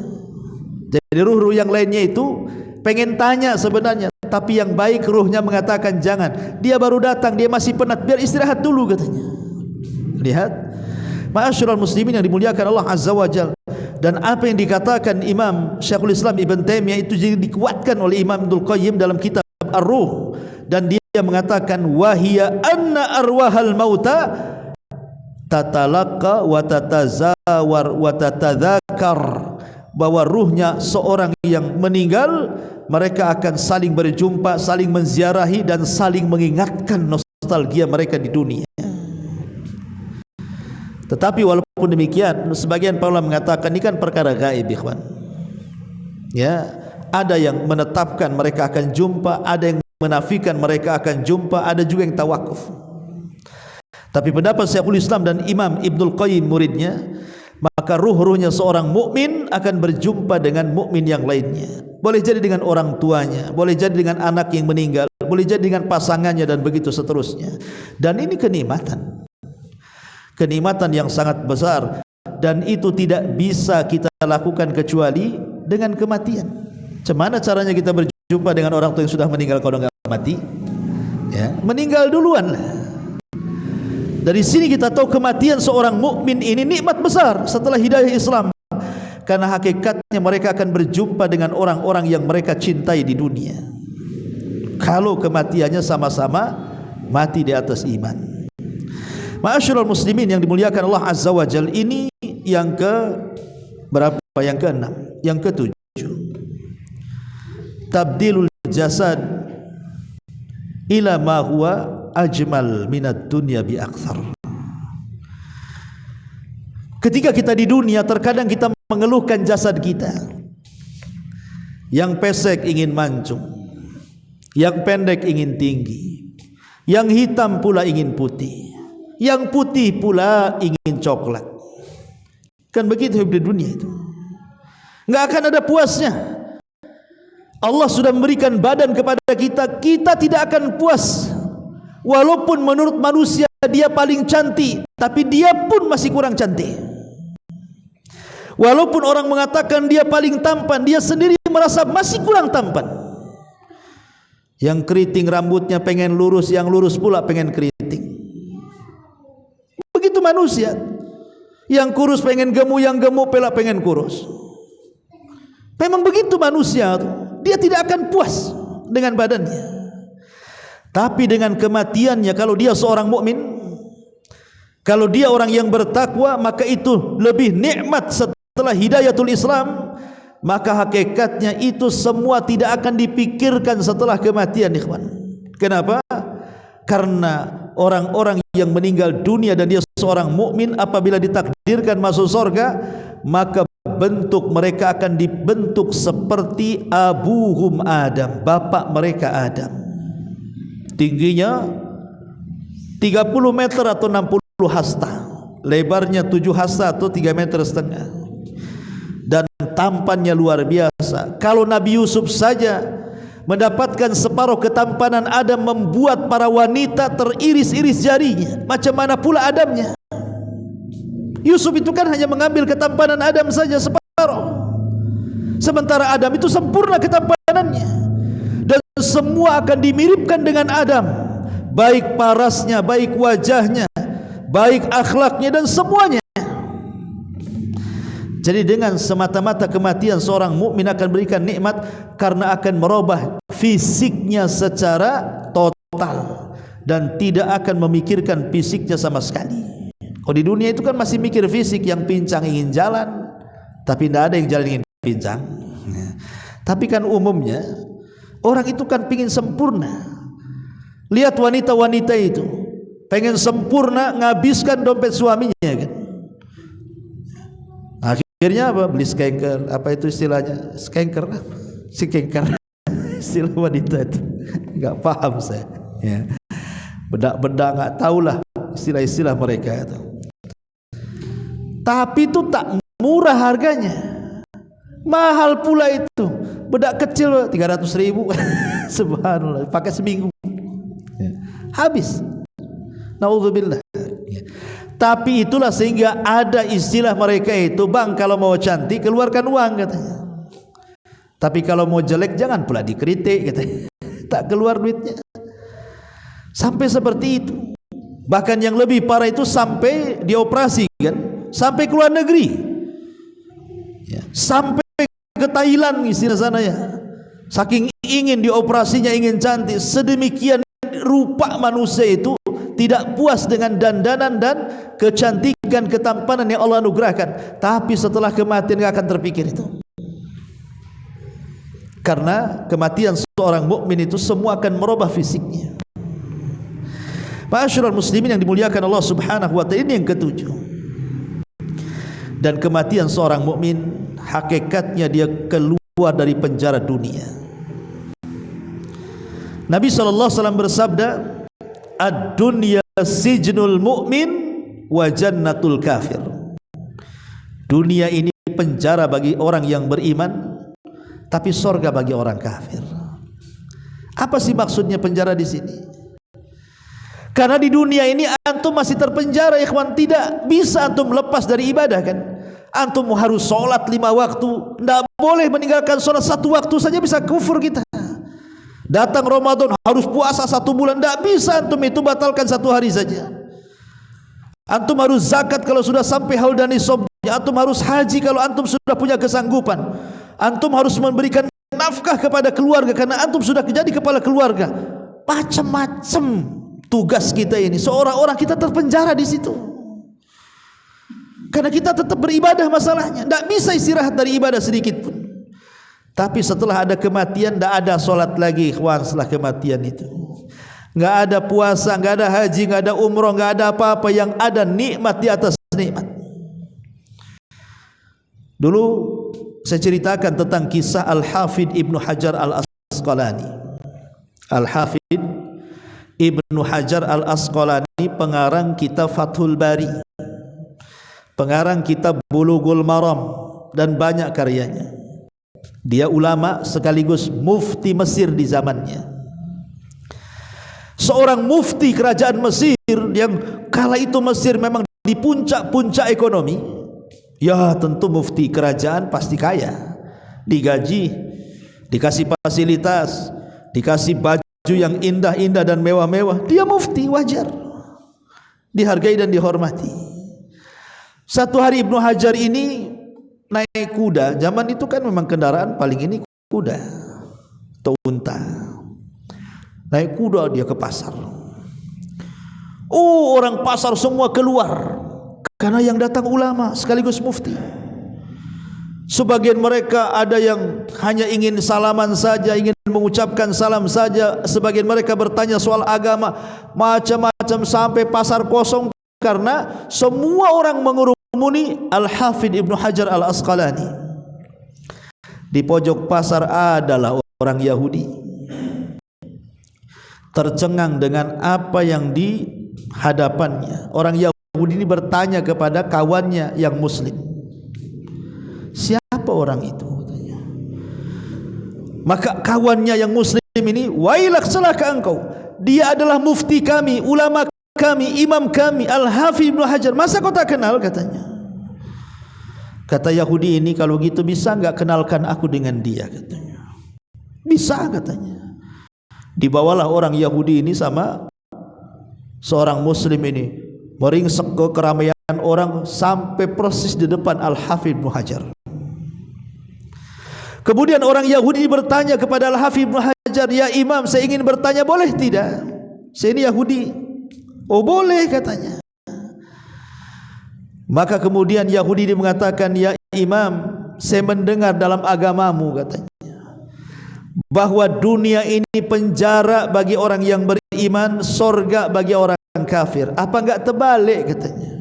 Jadi ruh-ruh yang lainnya itu pengen tanya sebenarnya, tapi yang baik ruhnya mengatakan jangan, dia baru datang, dia masih penat, biar istirahat dulu katanya. Lihat, ma'asyiral muslimin yang dimuliakan Allah Azza wa Jalla. Dan apa yang dikatakan Imam Syekhul Islam Ibn Taimiyah itu jadi dikuatkan oleh Imam Ibnul Qayyim dalam kitab Ar-Ruh, dan dia mengatakan wahia anna arwahal mauta tatalaqa wa tatazawar wa tatadzakar, bahwa ruhnya seorang yang meninggal mereka akan saling berjumpa, saling menziarahi dan saling mengingatkan nostalgia mereka di dunia. Tetapi walaupun demikian, sebagian para ulama mengatakan ini kan perkara gaib, ikhwan. Ya, ada yang menetapkan mereka akan jumpa, ada yang menafikan mereka akan jumpa, ada juga yang tawakuf. Tapi pendapat Syekhul Islam dan Imam Ibnul Qayyim muridnya, maka ruh-ruhnya seorang mukmin akan berjumpa dengan mukmin yang lainnya. Boleh jadi dengan orang tuanya, boleh jadi dengan anak yang meninggal, boleh jadi dengan pasangannya dan begitu seterusnya. Dan ini kenikmatan. Kenikmatan yang sangat besar, dan itu tidak bisa kita lakukan kecuali dengan kematian. Bagaimana caranya kita berjumpa dengan orang tua yang sudah meninggal kalau enggak mati? Ya, meninggal duluan lah. Dari sini kita tahu kematian seorang mukmin ini nikmat besar setelah hidayah Islam, karena hakikatnya mereka akan berjumpa dengan orang-orang yang mereka cintai di dunia. Kalau kematiannya sama-sama mati di atas iman. Ma'asyiral muslimin yang dimuliakan Allah Azza wa Jalla, ini yang ke berapa? Yang ke-6, yang ke-7. Tabdilul jasad ila ma huwa ajmal minad dunya bi aktsar. Ketika kita di dunia, terkadang kita mengeluhkan jasad kita. Yang pesek ingin mancung, yang pendek ingin tinggi, yang hitam pula ingin putih, yang putih pula ingin coklat. Kan begitu hidup di dunia itu. Enggak akan ada puasnya. Allah sudah memberikan badan kepada kita, kita tidak akan puas. Walaupun menurut manusia dia paling cantik, tapi dia pun masih kurang cantik. Walaupun orang mengatakan dia paling tampan, dia sendiri merasa masih kurang tampan. Yang keriting rambutnya pengen lurus, yang lurus pula pengen keriting. Begitu manusia. Yang kurus pengen gemuk, yang gemuk pula pengen kurus. Memang begitu manusia, dia tidak akan puas dengan badannya. Tapi dengan kematiannya, kalau dia seorang mukmin, kalau dia orang yang bertakwa, maka itu lebih nikmat setelah hidayatul Islam. Maka hakikatnya itu semua tidak akan dipikirkan setelah kematian, ikhwan. Kenapa? Karena orang-orang yang meninggal dunia dan dia seorang mukmin, apabila ditakdirkan masuk surga, maka bentuk mereka akan dibentuk seperti abuhum Adam, bapak mereka Adam. Tingginya 30 meter atau 60 hasta, lebarnya 7 hasta atau 3,5 meter, dan tampannya luar biasa. Kalau Nabi Yusuf saja mendapatkan separuh ketampanan Adam membuat para wanita teriris-iris jarinya, macam mana pula Adamnya? Yusuf itu kan hanya mengambil ketampanan Adam saja separuh, sementara Adam itu sempurna ketampanannya, dan semua akan dimiripkan dengan Adam, baik parasnya, baik wajahnya, baik akhlaknya, dan semuanya. Jadi dengan semata-mata kematian seorang mukmin akan berikan nikmat karena akan merubah fisiknya secara total dan tidak akan memikirkan fisiknya sama sekali. Kalau di dunia itu kan masih mikir fisik, yang pincang ingin jalan tapi tidak ada yang jalan ingin pincang. Tapi kan umumnya orang itu kan ingin sempurna. Lihat wanita-wanita itu pengen sempurna, ngabiskan dompet suaminya kan. Akhirnya apa? Beli skanker, apa itu istilahnya? Skanker, istilah wanita itu nggak paham saya. Ya. Bedak-bedak nggak tahulah istilah-istilah mereka itu. Tapi itu tak murah harganya, mahal pula itu. Bedak kecil 300.000 subhanallah, pakai seminggu habis. Naudzubillah. Tapi itulah sehingga ada istilah mereka itu, bang kalau mau cantik keluarkan uang katanya, tapi kalau mau jelek jangan pula dikritik katanya, tak keluar duitnya. Sampai seperti itu. Bahkan yang lebih parah itu sampai dioperasi kan, sampai ke luar negeri ya, sampai ke Thailand istilah sana ya, saking ingin dioperasinya, ingin cantik. Sedemikian rupa manusia itu tidak puas dengan dandanan dan kecantikan, ketampanan yang Allah anugerahkan, tapi setelah kematian tidak akan terpikir itu. Karena kematian seorang mukmin itu semua akan merubah fisiknya. Ma'asyiral muslimin yang dimuliakan Allah Subhanahu wa taala, ini yang ketujuh. Dan kematian seorang mukmin hakikatnya dia keluar dari penjara dunia. Nabi sallallahu alaihi wasallam bersabda, "Ad-dunya sijnul mu'min wa jannatul kafir." Dunia ini penjara bagi orang yang beriman, tapi surga bagi orang kafir. Apa sih maksudnya penjara di sini? Karena di dunia ini antum masih terpenjara, ikhwan. Tidak bisa antum lepas dari ibadah kan. Antum harus sholat 5 waktu, tidak boleh meninggalkan sholat 1 waktu saja bisa kufur kita. Datang Ramadan harus puasa 1 bulan, tidak bisa antum itu batalkan 1 hari saja. Antum harus zakat kalau sudah sampai haul dan nisab. Antum harus haji kalau antum sudah punya kesanggupan. Antum harus memberikan nafkah kepada keluarga karena antum sudah jadi kepala keluarga. Macam-macam tugas kita ini, seorang-orang kita terpenjara di situ. Karena kita tetap beribadah, masalahnya tidak bisa istirahat dari ibadah sedikit pun. Tapi setelah ada kematian tidak ada solat lagi, ikhwan. Setelah kematian itu nggak ada puasa, nggak ada haji, nggak ada umroh, nggak ada apa-apa. Yang ada nikmat di atas nikmat. Dulu saya ceritakan tentang kisah Al-Hafidh Ibnu Hajar Al-Asqalani. Al-Hafidh Ibnu Hajar Al-Asqalani pengarang kitab Fathul Bari, pengarang kitab Bulughul Maram, dan banyak karyanya. Dia ulama sekaligus mufti Mesir di zamannya. Seorang mufti kerajaan Mesir yang kala itu Mesir memang di puncak-puncak ekonomi. Ya tentu mufti kerajaan pasti kaya, digaji, dikasih fasilitas, dikasih baju yang indah-indah dan mewah-mewah. Dia mufti, wajar dihargai dan dihormati. Satu hari Ibnu Hajar ini naik kuda. Zaman itu kan memang kendaraan paling ini kuda atau unta. Naik kuda dia ke pasar. Orang pasar semua keluar karena yang datang ulama sekaligus mufti. Sebagian mereka ada yang hanya ingin salaman saja, ingin mengucapkan salam saja. Sebagian mereka bertanya soal agama, macam-macam, sampai pasar kosong karena semua orang muni Al-Hafidh Ibnu Hajar Al-Asqalani. Di pojok pasar adalah orang Yahudi, tercengang dengan apa yang di hadapannya. Orang Yahudi ini bertanya kepada kawannya yang muslim, siapa orang itu? Maka kawannya yang muslim ini, wailak, celaka engkau, dia adalah mufti kami, ulama kami, imam kami, Al-Hafidh Ibnu Hajar. Masa kau tak kenal? Katanya. Kata Yahudi ini, kalau gitu bisa enggak kenalkan aku dengan dia? Katanya. Bisa, katanya. Dibawalah orang Yahudi ini sama seorang muslim ini, meringsek ke keramaian orang sampai persis di depan Al-Hafidh Ibnu Hajar. Kemudian orang Yahudi bertanya kepada Al-Hafidh Ibnu Hajar, ya imam, saya ingin bertanya, boleh tidak? Saya ini Yahudi. Oh boleh, katanya. Maka kemudian Yahudi ini mengatakan, ya imam, saya mendengar dalam agamamu, katanya, bahwa dunia ini penjara bagi orang yang beriman, sorga bagi orang kafir. Apa enggak terbalik, katanya?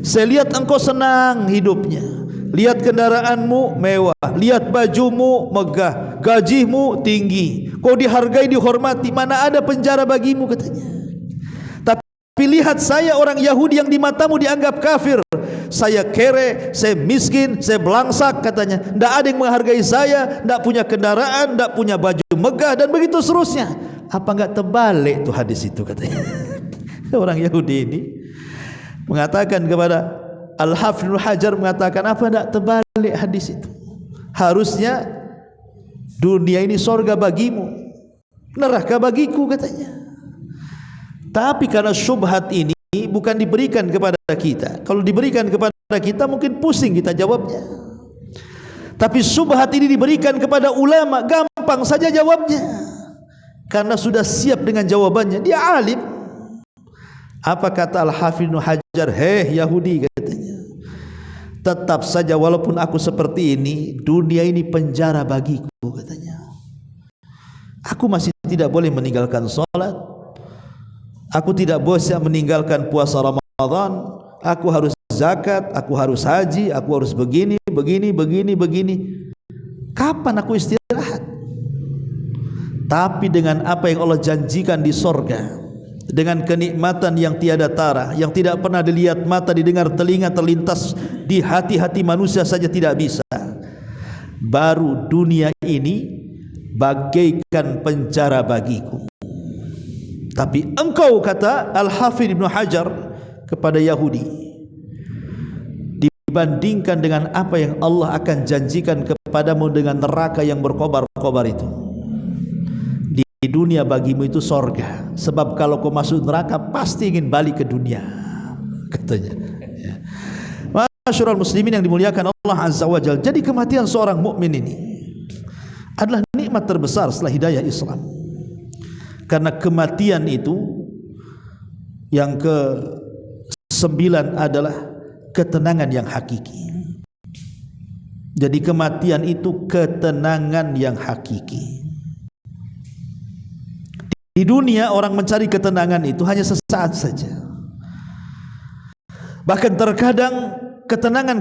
Saya lihat engkau senang hidupnya, lihat kendaraanmu mewah, lihat bajumu megah, gajimu tinggi, kau dihargai, dihormati, mana ada penjara bagimu, katanya. Tapi lihat saya orang Yahudi yang di matamu dianggap kafir, saya kere, saya miskin, saya belangsak, katanya. Tidak ada yang menghargai saya, tidak punya kendaraan, tidak punya baju megah, dan begitu seterusnya. Apa enggak terbalik tuh hadis itu, katanya? Orang Yahudi ini mengatakan kepada Al-Hafidh Ibnu Hajar, mengatakan, apa enggak terbalik hadis itu? Harusnya dunia ini sorga bagimu, neraka bagiku, katanya. Tapi karena syubhat ini bukan diberikan kepada kita. Kalau diberikan kepada kita mungkin pusing kita jawabnya. Tapi syubhat ini diberikan kepada ulama, gampang saja jawabnya, karena sudah siap dengan jawabannya. Dia alim. Apa kata Al-Hafidh Ibnu Hajar? Hei Yahudi, katanya, tetap saja walaupun aku seperti ini, dunia ini penjara bagiku, katanya. Aku masih tidak boleh meninggalkan sholat, aku tidak boleh meninggalkan puasa Ramadan, aku harus zakat, aku harus haji, aku harus begini. Kapan aku istirahat? Tapi dengan apa yang Allah janjikan di sorga, dengan kenikmatan yang tiada tara, yang tidak pernah dilihat mata, didengar telinga, terlintas di hati-hati manusia saja tidak bisa, baru dunia ini bagaikan penjara bagiku. Tapi engkau, kata Al-Hafidh Ibnu Hajar kepada Yahudi, dibandingkan dengan apa yang Allah akan janjikan kepadamu dengan neraka yang berkobar-kobar itu, di dunia bagimu itu sorga. Sebab kalau kau masuk neraka pasti ingin balik ke dunia, katanya. Ma'asyiral muslimin yang dimuliakan Allah Azza wa Jalla. Jadi kematian seorang mukmin ini adalah nikmat terbesar setelah hidayah Islam. Karena kematian itu yang ke-9 adalah ketenangan yang hakiki. Jadi kematian itu ketenangan yang hakiki. Di dunia orang mencari ketenangan itu hanya sesaat saja. Bahkan terkadang ketenangan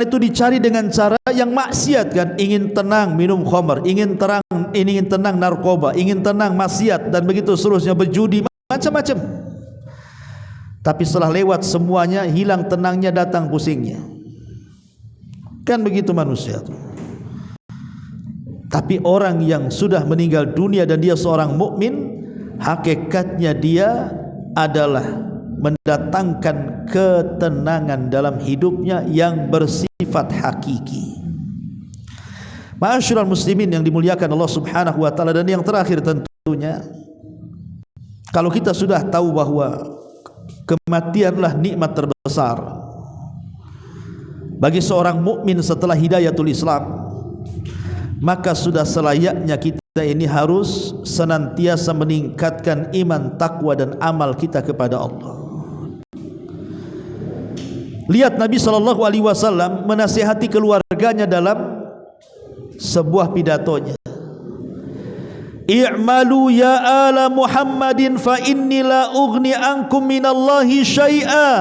itu dicari dengan cara yang maksiat, kan? Ingin tenang minum khamar, ingin tenang narkoba, ingin tenang maksiat, dan begitu seterusnya, berjudi, macam-macam. Tapi setelah lewat semuanya, hilang tenangnya, datang pusingnya. Kan begitu manusia itu. Tapi orang yang sudah meninggal dunia dan dia seorang mukmin, hakikatnya dia adalah mendatangkan ketenangan dalam hidupnya yang bersifat hakiki. Ma'asyiral muslimin yang dimuliakan Allah Subhanahu wa taala. Dan yang terakhir tentunya, kalau kita sudah tahu bahwa kematianlah nikmat terbesar bagi seorang mukmin setelah hidayatul Islam, maka sudah selayaknya kita ini harus senantiasa meningkatkan iman, takwa, dan amal kita kepada Allah. Lihat Nabi SAW menasihati keluarganya dalam sebuah pidatonya. I'malu ya ala Muhammadin fa inni la ughni ankum minallahi syai'a.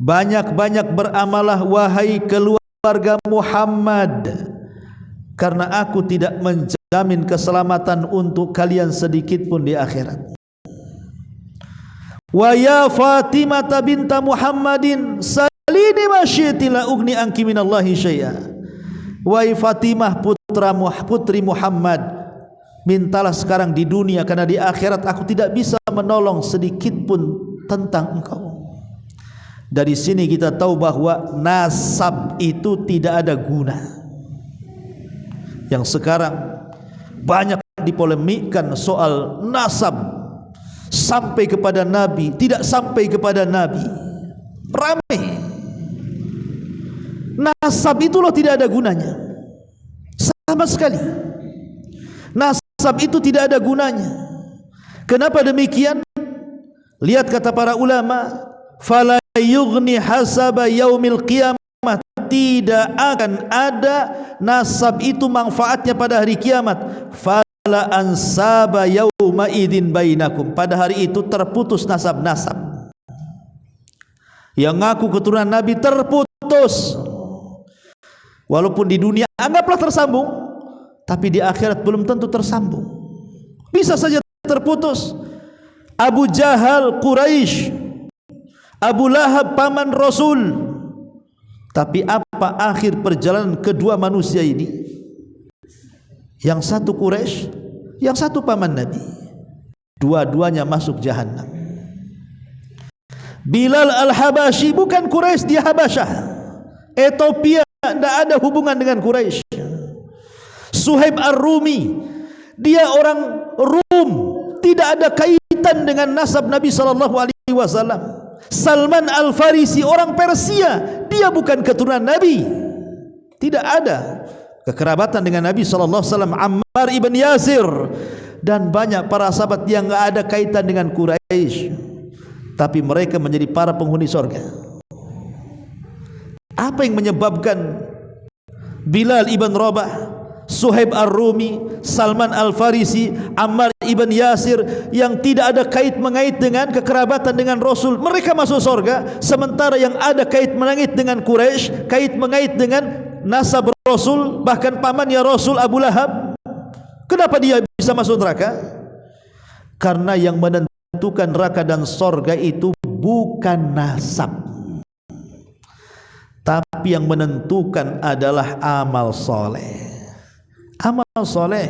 banyak-banyak beramalah wahai keluarga Muhammad, karena aku tidak menjamin keselamatan untuk kalian sedikit pun di akhirat. Wa ya Fatimah binta Muhammadin salini ma syi'ti la ugni anki minallahi syai'a. Wahai Fatimah putri Muhammad, mintalah sekarang di dunia, karena di akhirat aku tidak bisa menolong sedikit pun tentang engkau. Dari sini kita tahu bahwa nasab itu tidak ada guna. Yang sekarang banyak dipolemikkan soal nasab, sampai kepada Nabi, tidak sampai kepada Nabi, ramai. Nasab itu loh tidak ada gunanya sama sekali. Nasab itu tidak ada gunanya. Kenapa demikian? Lihat kata para ulama, fala yughni hasaba yaumil qiyamah, tidak akan ada nasab itu manfaatnya pada hari kiamat. Fala ansaba yauma idzin bainakum, pada hari itu terputus nasab-nasab. Yang ngaku keturunan Nabi terputus. Walaupun di dunia anggaplah tersambung, tapi di akhirat belum tentu tersambung. Bisa saja terputus. Abu Jahal Quraisy, Abu Lahab paman Rasul. Tapi apa akhir perjalanan kedua manusia ini? Yang satu Quraisy, yang satu paman Nabi. Dua-duanya masuk jahannam. Bilal Al-Habashi bukan Quraisy, dia Habasyah, Ethiopia, tidak ada hubungan dengan Quraisy. Suhaib Ar-Rumi, dia orang Rum, tidak ada kaitan dengan nasab Nabi SAW. Salman Al-Farisi orang Persia, dia bukan keturunan Nabi, tidak ada kekerabatan dengan Nabi SAW. Ammar ibn Yasir dan banyak para sahabat yang tidak ada kaitan dengan Quraisy, tapi mereka menjadi para penghuni surga. Apa yang menyebabkan Bilal ibn Rabah, Suhaib Ar-Rumi, Salman Al-Farisi, Ammar ibn Yasir yang tidak ada kait-mengait dengan kekerabatan dengan Rasul, mereka masuk surga, sementara yang ada kait-mengait dengan Quraisy, kait-mengait dengan nasab Rasul, bahkan pamannya Rasul Abu Lahab, kenapa dia bisa masuk neraka? Karena yang menentukan neraka dan surga itu bukan nasab, tapi yang menentukan adalah amal soleh. Amal soleh.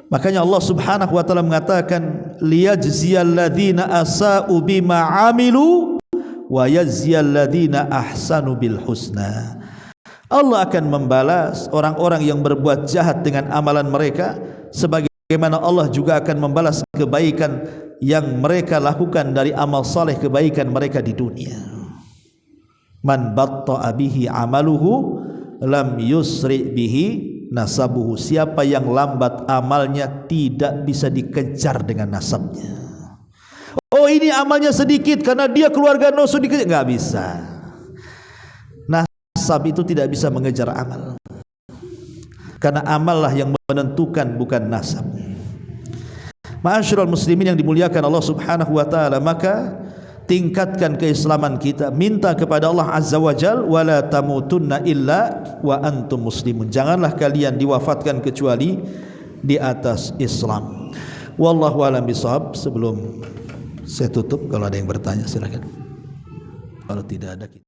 Makanya Allah Subhanahu wa taala mengatakan, liyajziyal ladzina asa'u bima 'amilu wa yajziyal ladzina ahsanu bil husna. Allah akan membalas orang-orang yang berbuat jahat dengan amalan mereka, sebagaimana Allah juga akan membalas kebaikan yang mereka lakukan dari amal soleh, kebaikan mereka di dunia. Man batta'a bihi amaluhu lam yusri bihi nasabuhu. Siapa yang lambat amalnya tidak bisa dikejar dengan nasabnya. Oh, ini amalnya sedikit karena dia keluarga Nuh dikejar, enggak bisa. Nasab itu tidak bisa mengejar amal, karena amal lah yang menentukan, bukan nasab. Ma'asyiral muslimin yang dimuliakan Allah Subhanahu wa taala, maka tingkatkan keislaman kita, minta kepada Allah Azza wa Jal, wala tamutunna illa wa antum muslimun, janganlah kalian diwafatkan kecuali di atas Islam. Wallahu a'lam bishawab. Sebelum saya tutup, kalau ada yang bertanya silakan, kalau tidak ada kita